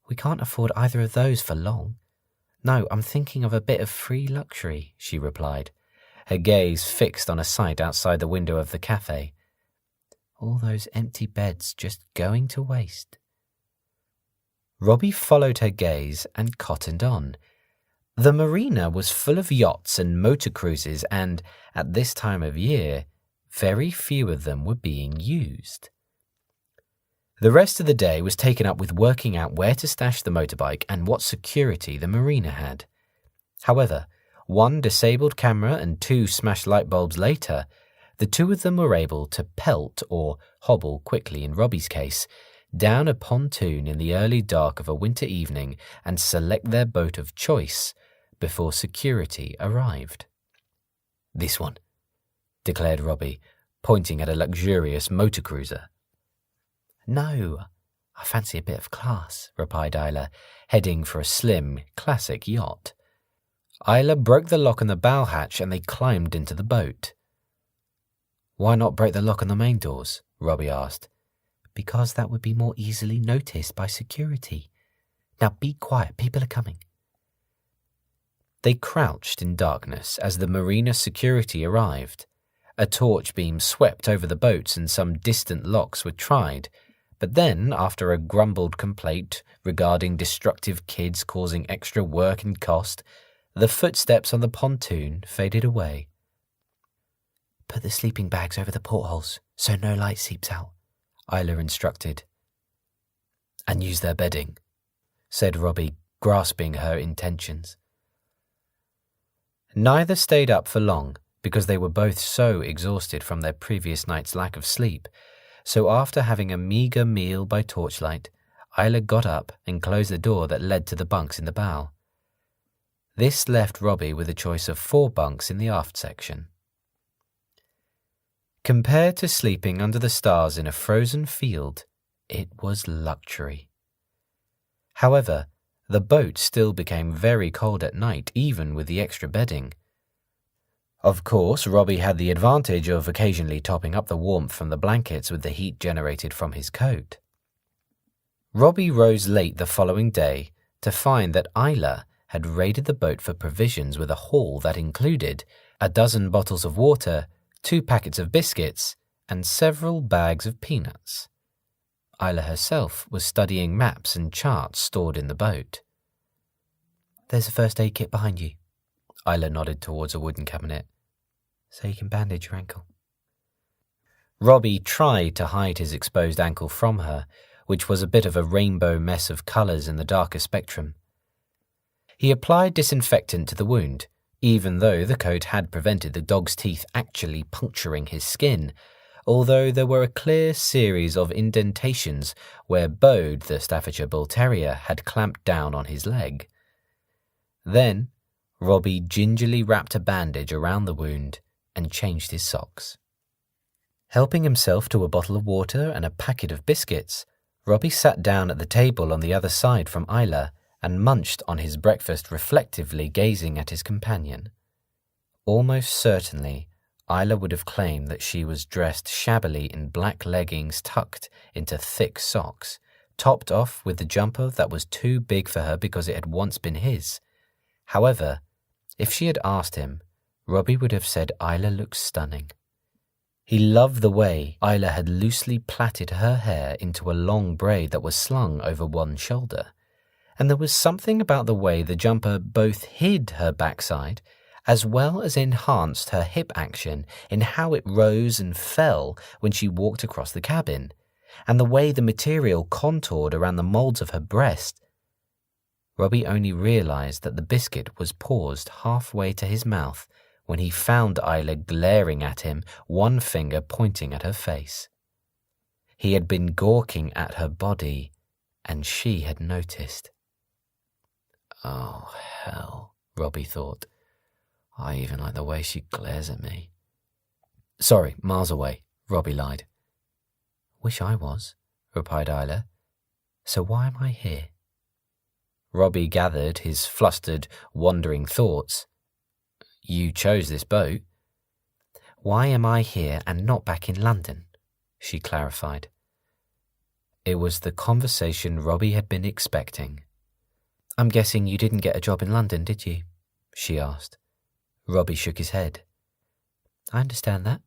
"We can't afford either of those for long. No, I'm thinking of a bit of free luxury," she replied, her gaze fixed on a sight outside the window of the cafe. "All those empty beds just going to waste." Robbie followed her gaze and cottoned on. The marina was full of yachts and motor cruises, and, at this time of year, very few of them were being used. The rest of the day was taken up with working out where to stash the motorbike and what security the marina had. However, one disabled camera and 2 smashed light bulbs later, the two of them were able to pelt, or hobble quickly in Robbie's case, down a pontoon in the early dark of a winter evening and select their boat of choice before security arrived. "This one," declared Robbie, pointing at a luxurious motor cruiser. "No, I fancy a bit of class," replied Isla, heading for a slim, classic yacht. Isla broke the lock on the bow hatch and they climbed into the boat. "Why not break the lock on the main doors?" Robbie asked. "Because that would be more easily noticed by security. Now be quiet, people are coming." They crouched in darkness as the marina security arrived. A torch beam swept over the boats and some distant locks were tried, but then, after a grumbled complaint regarding destructive kids causing extra work and cost, the footsteps on the pontoon faded away. "Put the sleeping bags over the portholes so no light seeps out," Isla instructed. "And use their bedding," said Robbie, grasping her intentions. Neither stayed up for long because they were both so exhausted from their previous night's lack of sleep, so after having a meagre meal by torchlight, Isla got up and closed the door that led to the bunks in the bow. This left Robbie with a choice of 4 bunks in the aft section. Compared to sleeping under the stars in a frozen field, it was luxury. However, the boat still became very cold at night, even with the extra bedding. Of course, Robbie had the advantage of occasionally topping up the warmth from the blankets with the heat generated from his coat. Robbie rose late the following day to find that Isla had raided the boat for provisions with a haul that included a dozen bottles of water, 2 packets of biscuits, and several bags of peanuts. Isla herself was studying maps and charts stored in the boat. "There's a first aid kit behind you." Isla nodded towards a wooden cabinet. "So you can bandage your ankle." Robbie tried to hide his exposed ankle from her, which was a bit of a rainbow mess of colours in the darker spectrum. He applied disinfectant to the wound, even though the coat had prevented the dog's teeth actually puncturing his skin, although there were a clear series of indentations where Bode, the Staffordshire Bull Terrier, had clamped down on his leg. Then, Robbie gingerly wrapped a bandage around the wound and changed his socks. Helping himself to a bottle of water and a packet of biscuits, Robbie sat down at the table on the other side from Isla and munched on his breakfast reflectively, gazing at his companion. Almost certainly, Isla would have claimed that she was dressed shabbily in black leggings tucked into thick socks, topped off with the jumper that was too big for her because it had once been his. However, if she had asked him, Robbie would have said Isla looked stunning. He loved the way Isla had loosely plaited her hair into a long braid that was slung over one shoulder, and there was something about the way the jumper both hid her backside as well as enhanced her hip action in how it rose and fell when she walked across the cabin, and the way the material contoured around the molds of her breast. Robbie only realized that the biscuit was paused halfway to his mouth when he found Isla glaring at him, one finger pointing at her face. He had been gawking at her body, and she had noticed. Oh, hell, Robbie thought. I even like the way she glares at me. Sorry, miles away, Robbie lied. Wish I was, replied Isla. So why am I here? Robbie gathered his flustered, wandering thoughts. You chose this boat. Why am I here and not back in London? She clarified. It was the conversation Robbie had been expecting. I'm guessing you didn't get a job in London, did you? She asked. Robbie shook his head. I understand that.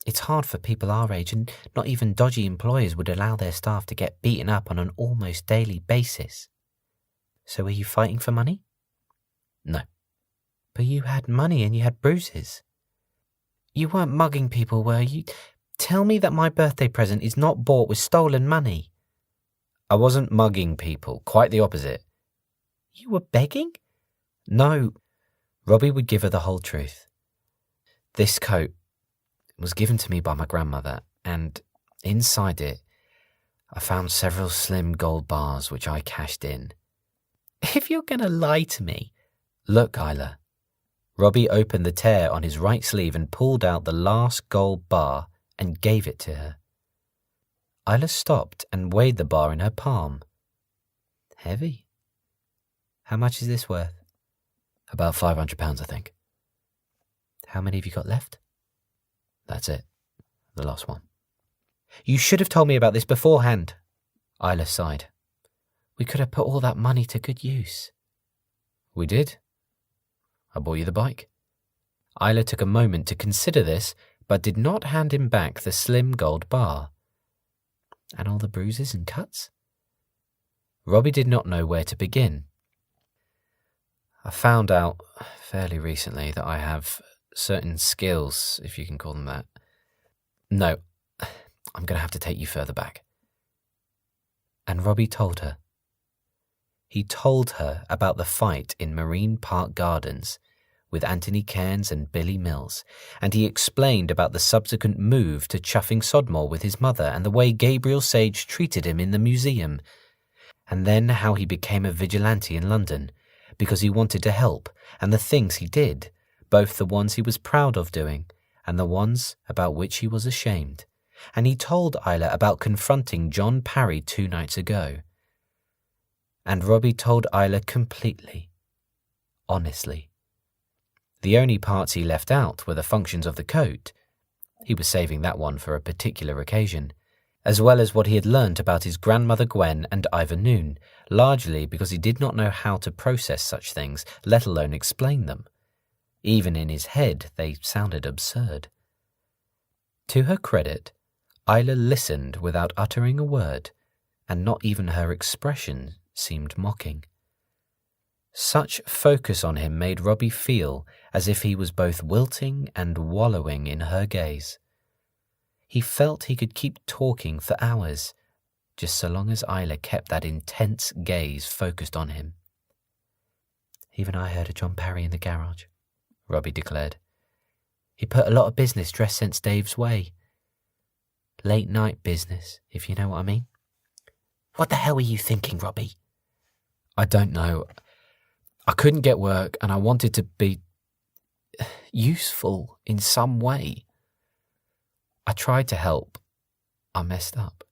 It's hard for people our age, and not even dodgy employers would allow their staff to get beaten up on an almost daily basis. So were you fighting for money? No. But you had money and you had bruises. You weren't mugging people, were you? Tell me that my birthday present is not bought with stolen money. I wasn't mugging people, quite the opposite. You were begging? No. Robbie would give her the whole truth. This coat was given to me by my grandmother, and inside it, I found several slim gold bars which I cashed in. If you're going to lie to me... Look, Isla. Robbie opened the tear on his right sleeve and pulled out the last gold bar and gave it to her. Isla stopped and weighed the bar in her palm. Heavy. How much is this worth? About £500, I think. How many have you got left? That's it. The last one. You should have told me about this beforehand. Isla sighed. We could have put all that money to good use. We did. I bought you the bike. Isla took a moment to consider this, but did not hand him back the slim gold bar. And all the bruises and cuts? Robbie did not know where to begin. I found out fairly recently that I have certain skills, if you can call them that. No, I'm going to have to take you further back. And Robbie told her. He told her about the fight in Marine Park Gardens with Anthony Cairns and Billy Mills, and he explained about the subsequent move to Chuffing Sodmore with his mother and the way Gabriel Sage treated him in the museum, and then how he became a vigilante in London because he wanted to help, and the things he did, both the ones he was proud of doing and the ones about which he was ashamed. And he told Isla about confronting John Parry 2 nights ago. And Robbie told Isla completely, honestly. The only parts he left out were the functions of the coat. He was saving that one for a particular occasion, as well as what he had learnt about his grandmother Gwen and Ivor Noon, largely because he did not know how to process such things, let alone explain them. Even in his head, they sounded absurd. To her credit, Isla listened without uttering a word, and not even her expression seemed mocking. Such focus on him made Robbie feel as if he was both wilting and wallowing in her gaze. He felt he could keep talking for hours, just so long as Isla kept that intense gaze focused on him. Even I heard of John Parry in the garage, Robbie declared. He put a lot of business dress sense Dave's way. Late night business, if you know what I mean. What the hell were you thinking, Robbie? I don't know. I couldn't get work and I wanted to be useful in some way. I tried to help. I messed up.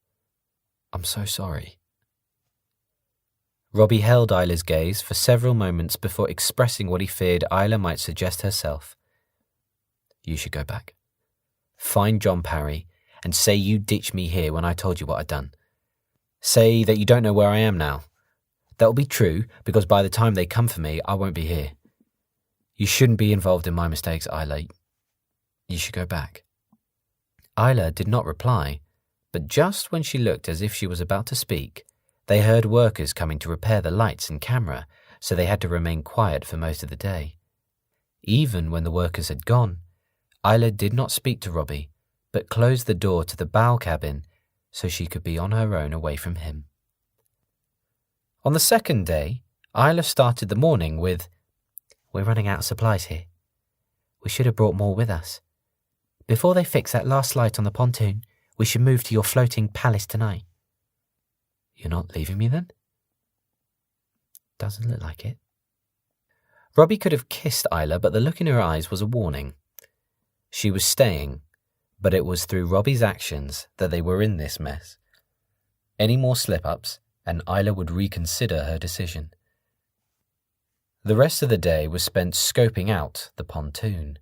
I'm so sorry. Robbie held Isla's gaze for several moments before expressing what he feared Isla might suggest herself. You should go back. Find John Parry and say you ditched me here when I told you what I'd done. Say that you don't know where I am now. That will be true, because by the time they come for me, I won't be here. You shouldn't be involved in my mistakes, Isla. You should go back. Isla did not reply, but just when she looked as if she was about to speak, they heard workers coming to repair the lights and camera, so they had to remain quiet for most of the day. Even when the workers had gone, Isla did not speak to Robbie, but closed the door to the bow cabin so she could be on her own away from him. On the second day, Isla started the morning with, "We're running out of supplies here. We should have brought more with us. Before they fix that last light on the pontoon, we should move to your floating palace tonight." "You're not leaving me then?" "Doesn't look like it." Robbie could have kissed Isla, but the look in her eyes was a warning. She was staying, but it was through Robbie's actions that they were in this mess. Any more slip-ups, and Isla would reconsider her decision. The rest of the day was spent scoping out the pontoon.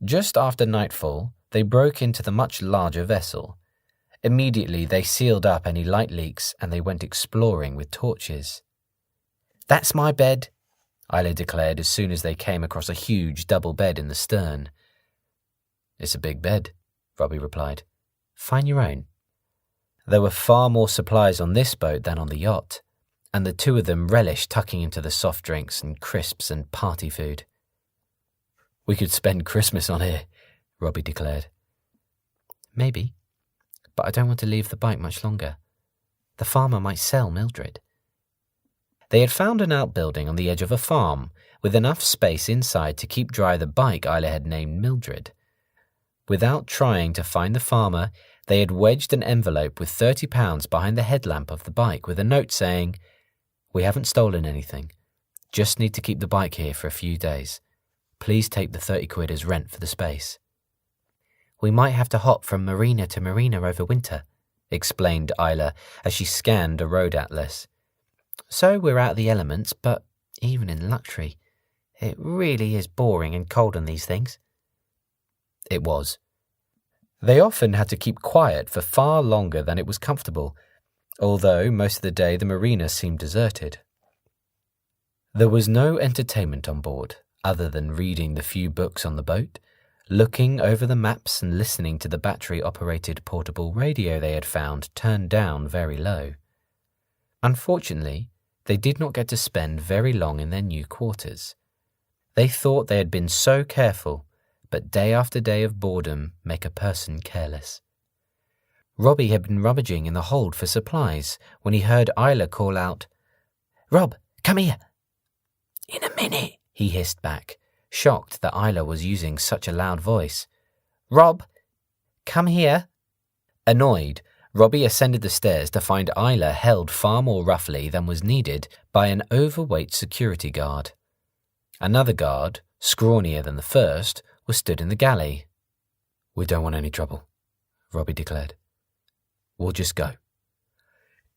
Just after nightfall, they broke into the much larger vessel. Immediately, they sealed up any light leaks and they went exploring with torches. "That's my bed," Isla declared as soon as they came across a huge double bed in the stern. "It's a big bed," Robbie replied. "Find your own." There were far more supplies on this boat than on the yacht, and the two of them relished tucking into the soft drinks and crisps and party food. "We could spend Christmas on here," Robbie declared. "Maybe, but I don't want to leave the bike much longer. The farmer might sell Mildred." They had found an outbuilding on the edge of a farm, with enough space inside to keep dry the bike Isla had named Mildred. Without trying to find the farmer, they had wedged an envelope with £30 behind the headlamp of the bike with a note saying, "We haven't stolen anything. Just need to keep the bike here for a few days. Please take the 30 quid as rent for the space." "We might have to hop from marina to marina over winter," explained Isla as she scanned a road atlas. "So we're out of the elements, but even in luxury, it really is boring and cold on these things." It was. They often had to keep quiet for far longer than it was comfortable, although most of the day the marina seemed deserted. There was no entertainment on board, other than reading the few books on the boat, looking over the maps and listening to the battery-operated portable radio they had found turned down very low. Unfortunately, they did not get to spend very long in their new quarters. They thought they had been so careful, but day after day of boredom make a person careless. Robbie had been rummaging in the hold for supplies when he heard Isla call out, "Rob, come here." "In a minute," he hissed back, shocked that Isla was using such a loud voice. "Rob, come here." Annoyed, Robbie ascended the stairs to find Isla held far more roughly than was needed by an overweight security guard. Another guard, scrawnier than the first, was stood in the galley. "We don't want any trouble," Robbie declared. "We'll just go."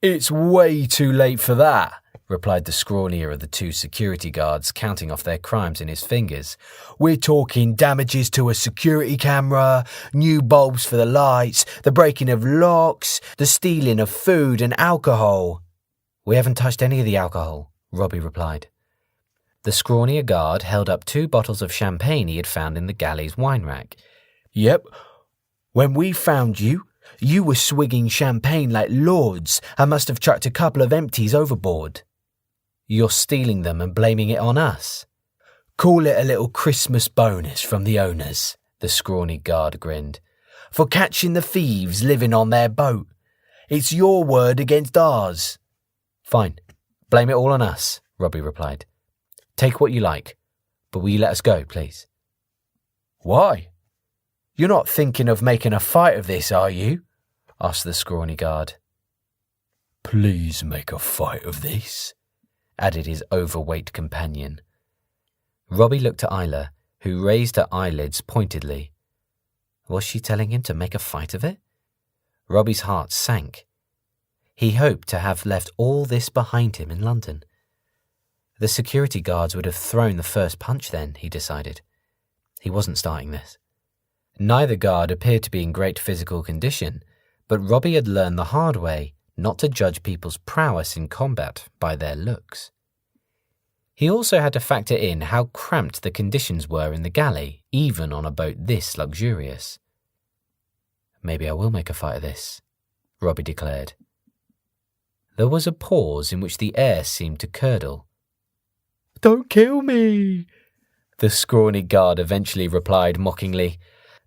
"It's way too late for that," replied the scrawnier of the two security guards, counting off their crimes in his fingers. "We're talking damages to a security camera, new bulbs for the lights, the breaking of locks, the stealing of food and alcohol." "We haven't touched any of the alcohol," Robbie replied. The scrawnier guard held up 2 bottles of champagne he had found in the galley's wine rack. "Yep. When we found you, you were swigging champagne like lords and must have chucked a couple of empties overboard." "You're stealing them and blaming it on us?" "Call it a little Christmas bonus from the owners," the scrawny guard grinned, "for catching the thieves living on their boat. It's your word against ours." "Fine. Blame it all on us," Robbie replied. "Take what you like, but will you let us go, please?" "Why? You're not thinking of making a fight of this, are you?" asked the scrawny guard. "Please make a fight of this," added his overweight companion. Robbie looked at Isla, who raised her eyelids pointedly. Was she telling him to make a fight of it? Robbie's heart sank. He hoped to have left all this behind him in London. The security guards would have thrown the first punch then, he decided. He wasn't starting this. Neither guard appeared to be in great physical condition, but Robbie had learned the hard way not to judge people's prowess in combat by their looks. He also had to factor in how cramped the conditions were in the galley, even on a boat this luxurious. "Maybe I will make a fight of this," Robbie declared. There was a pause in which the air seemed to curdle. "Don't kill me," the scrawny guard eventually replied mockingly.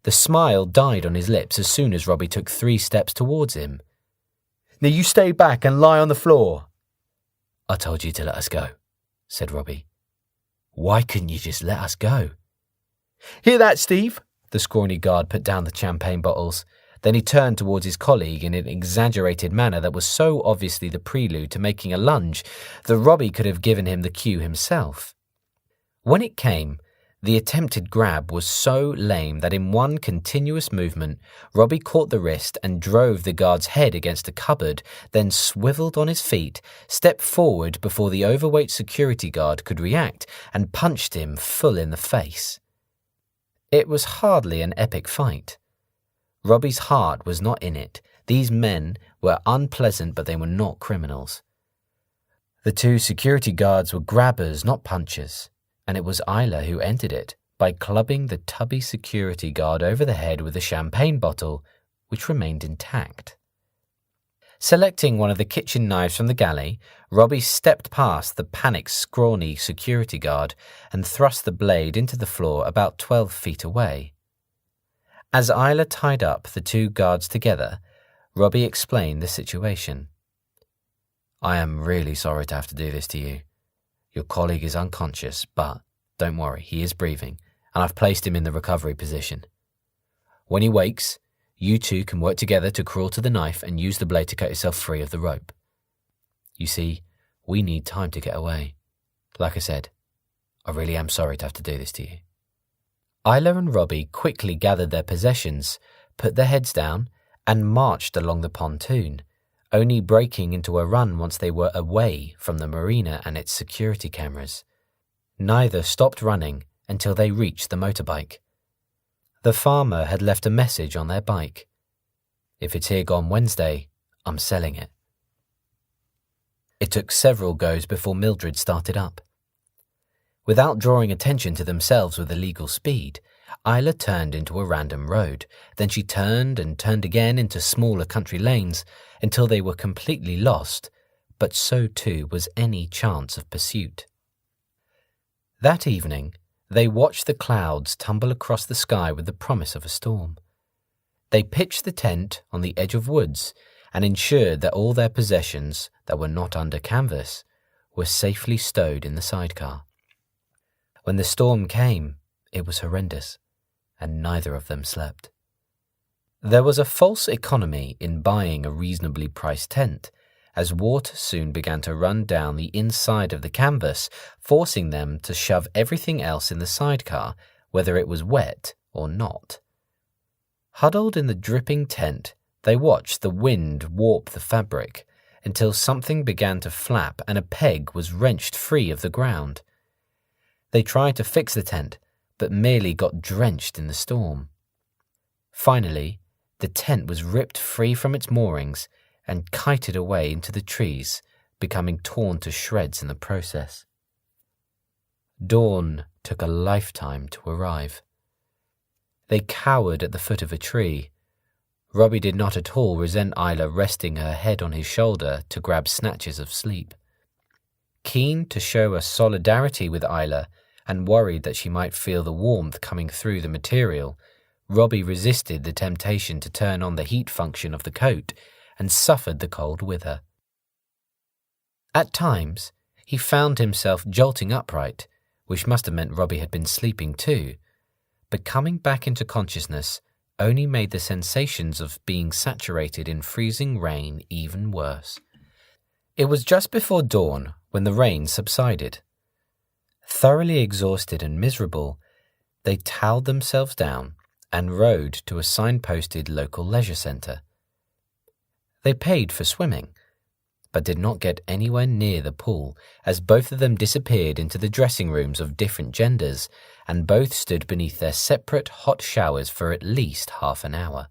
The smile died on his lips as soon as Robbie took 3 steps towards him. Now you stay back and lie on the floor. I told you to let us go, said Robbie. Why couldn't you just let us go? Hear that, Steve? The scrawny guard put down the champagne bottles. Then he turned towards his colleague in an exaggerated manner that was so obviously the prelude to making a lunge that Robbie could have given him the cue himself. When it came, the attempted grab was so lame that in one continuous movement, Robbie caught the wrist and drove the guard's head against a cupboard, then swiveled on his feet, stepped forward before the overweight security guard could react, and punched him full in the face. It was hardly an epic fight. Robbie's heart was not in it. These men were unpleasant, but they were not criminals. The 2 security guards were grabbers, not punchers. And it was Isla who ended it by clubbing the tubby security guard over the head with a champagne bottle, which remained intact. Selecting one of the kitchen knives from the galley, Robbie stepped past the panicked, scrawny security guard and thrust the blade into the floor about 12 feet away. As Isla tied up the 2 guards together, Robbie explained the situation. I am really sorry to have to do this to you. Your colleague is unconscious, but don't worry, he is breathing, and I've placed him in the recovery position. When he wakes, you 2 can work together to crawl to the knife and use the blade to cut yourself free of the rope. You see, we need time to get away. Like I said, I really am sorry to have to do this to you. Isla and Robbie quickly gathered their possessions, put their heads down, and marched along the pontoon, only breaking into a run once they were away from the marina and its security cameras. Neither stopped running until they reached the motorbike. The farmer had left a message on their bike. If it's here gone Wednesday, I'm selling it. It took several goes before Mildred started up. Without drawing attention to themselves with illegal speed, Isla turned into a random road. Then she turned and turned again into smaller country lanes until they were completely lost, but so too was any chance of pursuit. That evening, they watched the clouds tumble across the sky with the promise of a storm. They pitched the tent on the edge of woods and ensured that all their possessions that were not under canvas were safely stowed in the sidecar. When the storm came, it was horrendous, and neither of them slept. There was a false economy in buying a reasonably priced tent, as water soon began to run down the inside of the canvas, forcing them to shove everything else in the sidecar, whether it was wet or not. Huddled in the dripping tent, they watched the wind warp the fabric until something began to flap and a peg was wrenched free of the ground. They tried to fix the tent, but merely got drenched in the storm. Finally, the tent was ripped free from its moorings and kited away into the trees, becoming torn to shreds in the process. Dawn took a lifetime to arrive. They cowered at the foot of a tree. Robbie did not at all resent Isla resting her head on his shoulder to grab snatches of sleep. Keen to show a solidarity with Isla and worried that she might feel the warmth coming through the material, Robbie resisted the temptation to turn on the heat function of the coat and suffered the cold with her. At times, he found himself jolting upright, which must have meant Robbie had been sleeping too, but coming back into consciousness only made the sensations of being saturated in freezing rain even worse. It was just before dawn when the rain subsided. Thoroughly exhausted and miserable, they toweled themselves down and rode to a signposted local leisure centre. They paid for swimming, but did not get anywhere near the pool, as both of them disappeared into the dressing rooms of different genders, and both stood beneath their separate hot showers for at least half an hour.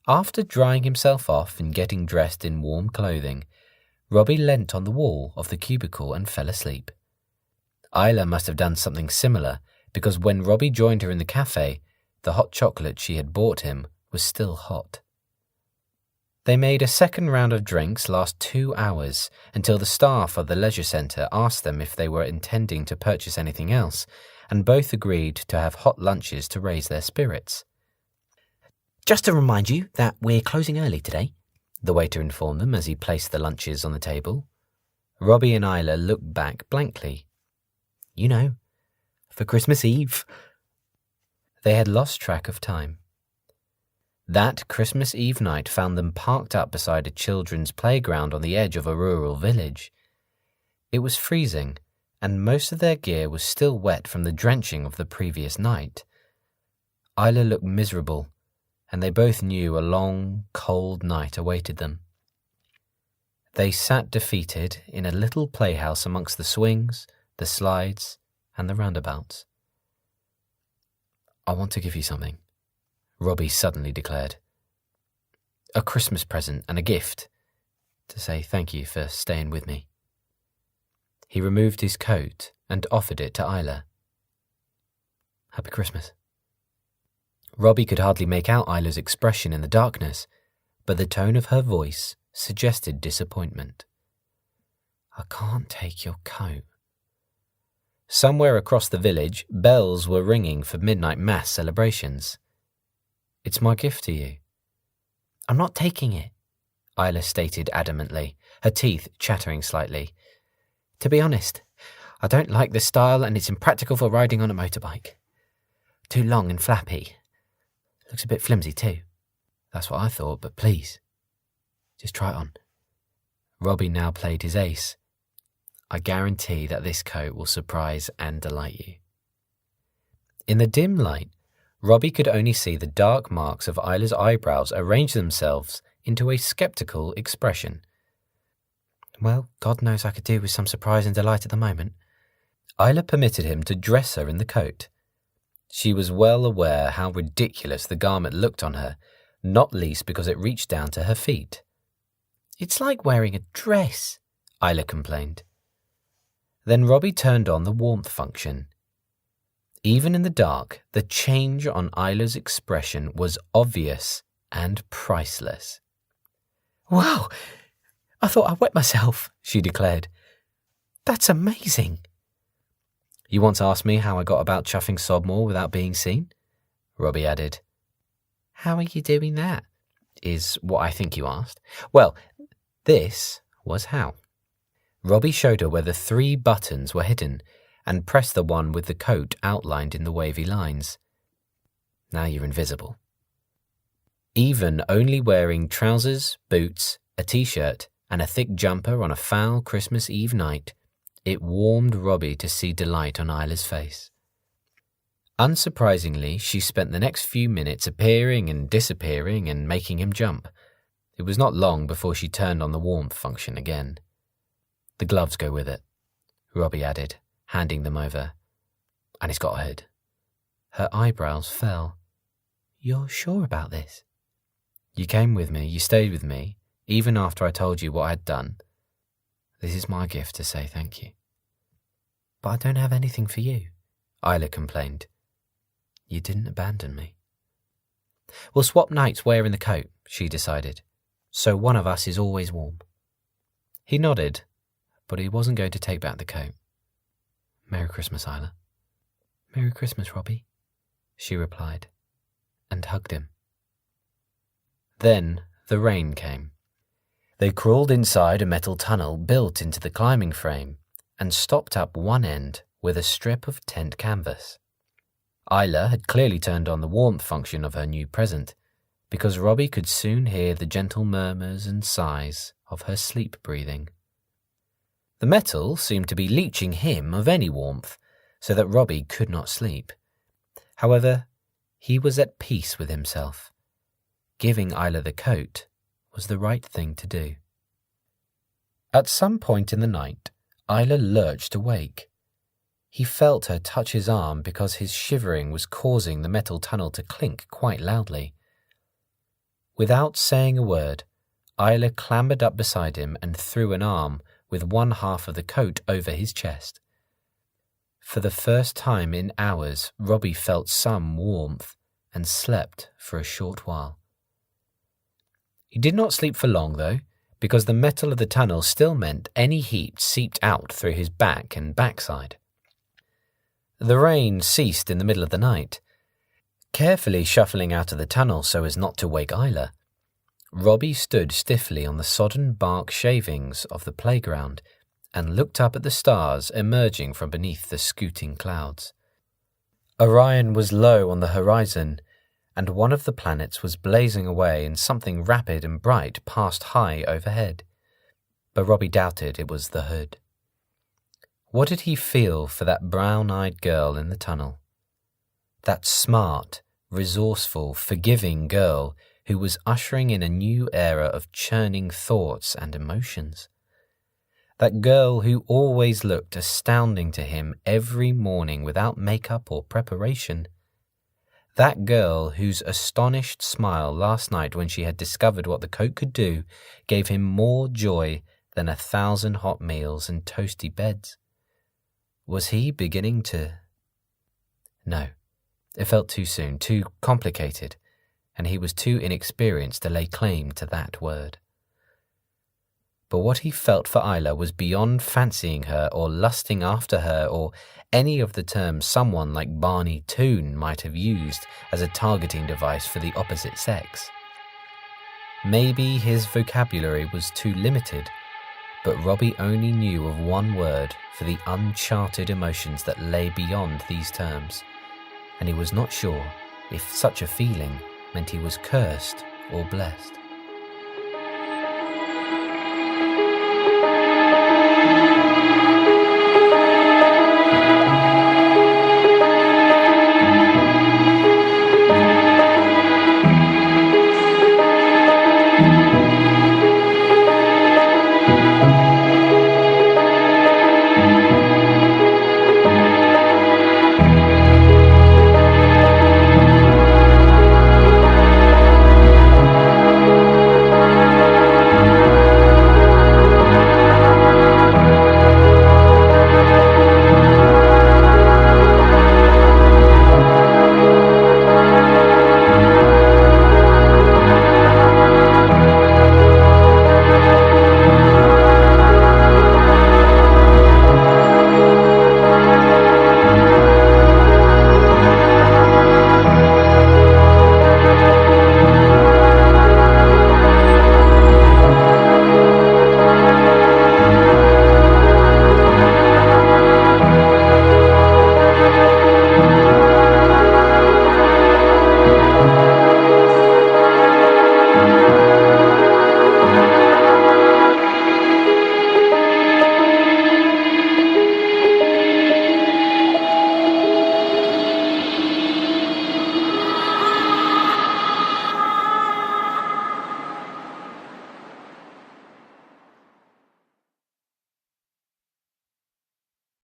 After drying himself off and getting dressed in warm clothing, Robbie leant on the wall of the cubicle and fell asleep. Isla must have done something similar, because when Robbie joined her in the cafe, the hot chocolate she had bought him was still hot. They made a second round of drinks last 2 hours until the staff of the leisure centre asked them if they were intending to purchase anything else, and both agreed to have hot lunches to raise their spirits. Just to remind you that we're closing early today, the waiter informed them as he placed the lunches on the table. Robbie and Isla looked back blankly. You know, for Christmas Eve. They had lost track of time. That Christmas Eve night found them parked up beside a children's playground on the edge of a rural village. It was freezing, and most of their gear was still wet from the drenching of the previous night. Isla looked miserable, and they both knew a long, cold night awaited them. They sat defeated in a little playhouse amongst the swings, the slides, and the roundabouts. I want to give you something, Robbie suddenly declared. A Christmas present and a gift, to say thank you for staying with me. He removed his coat and offered it to Isla. Happy Christmas. Robbie could hardly make out Isla's expression in the darkness, but the tone of her voice suggested disappointment. I can't take your coat. Somewhere across the village, bells were ringing for midnight mass celebrations. It's my gift to you. I'm not taking it, Isla stated adamantly, her teeth chattering slightly. To be honest, I don't like the style and it's impractical for riding on a motorbike. Too long and flappy. Looks a bit flimsy too. That's what I thought, but please, just try it on. Robbie now played his ace. I guarantee that this coat will surprise and delight you. In the dim light, Robbie could only see the dark marks of Isla's eyebrows arrange themselves into a skeptical expression. Well, God knows I could do with some surprise and delight at the moment. Isla permitted him to dress her in the coat. She was well aware how ridiculous the garment looked on her, not least because it reached down to her feet. It's like wearing a dress, Isla complained. Then Robbie turned on the warmth function. Even in the dark, the change on Isla's expression was obvious and priceless. Wow! I thought I wet myself, she declared. That's amazing. You want to ask me how I got about chuffing Sodmore without being seen? Robbie added. How are you doing that? Is what I think you asked. Well, this was how. Robbie showed her where the 3 buttons were hidden and pressed the one with the coat outlined in the wavy lines. Now you're invisible. Even only wearing trousers, boots, a t-shirt, and a thick jumper on a foul Christmas Eve night, it warmed Robbie to see delight on Isla's face. Unsurprisingly, she spent the next few minutes appearing and disappearing and making him jump. It was not long before she turned on the warmth function again. The gloves go with it, Robbie added, handing them over. And he's got a hood. Her eyebrows fell. You're sure about this? You came with me, you stayed with me, even after I told you what I'd done. This is my gift to say thank you. But I don't have anything for you, Isla complained. You didn't abandon me. We'll swap nights wearing the coat, she decided, so one of us is always warm. He nodded, but he wasn't going to take back the coat. Merry Christmas, Isla. Merry Christmas, Robbie, she replied, and hugged him. Then the rain came. They crawled inside a metal tunnel built into the climbing frame and stopped up one end with a strip of tent canvas. Isla had clearly turned on the warmth function of her new present, because Robbie could soon hear the gentle murmurs and sighs of her sleep breathing. The metal seemed to be leeching him of any warmth, so that Robbie could not sleep. However, he was at peace with himself. Giving Isla the coat was the right thing to do. At some point in the night, Isla lurched awake. He felt her touch his arm because his shivering was causing the metal tunnel to clink quite loudly. Without saying a word, Isla clambered up beside him and threw an arm with one half of the coat over his chest. For the first time in hours, Robbie felt some warmth and slept for a short while. He did not sleep for long, though, because the metal of the tunnel still meant any heat seeped out through his back and backside. The rain ceased in the middle of the night. Carefully shuffling out of the tunnel so as not to wake Isla, Robbie stood stiffly on the sodden bark shavings of the playground and looked up at the stars emerging from beneath the scooting clouds. Orion was low on the horizon, and one of the planets was blazing away and something rapid and bright passed high overhead. But Robbie doubted it was the hood. What did he feel for that brown-eyed girl in the tunnel? That smart, resourceful, forgiving girl who was ushering in a new era of churning thoughts and emotions. That girl who always looked astounding to him every morning without makeup or preparation. That girl whose astonished smile last night when she had discovered what the coat could do gave him more joy than 1,000 hot meals and toasty beds. Was he beginning to... No, it felt too soon, too complicated, and he was too inexperienced to lay claim to that word. But what he felt for Isla was beyond fancying her or lusting after her or any of the terms someone like Barney Toon might have used as a targeting device for the opposite sex. Maybe his vocabulary was too limited, but Robbie only knew of one word for the uncharted emotions that lay beyond these terms, and he was not sure if such a feeling meant he was cursed or blessed.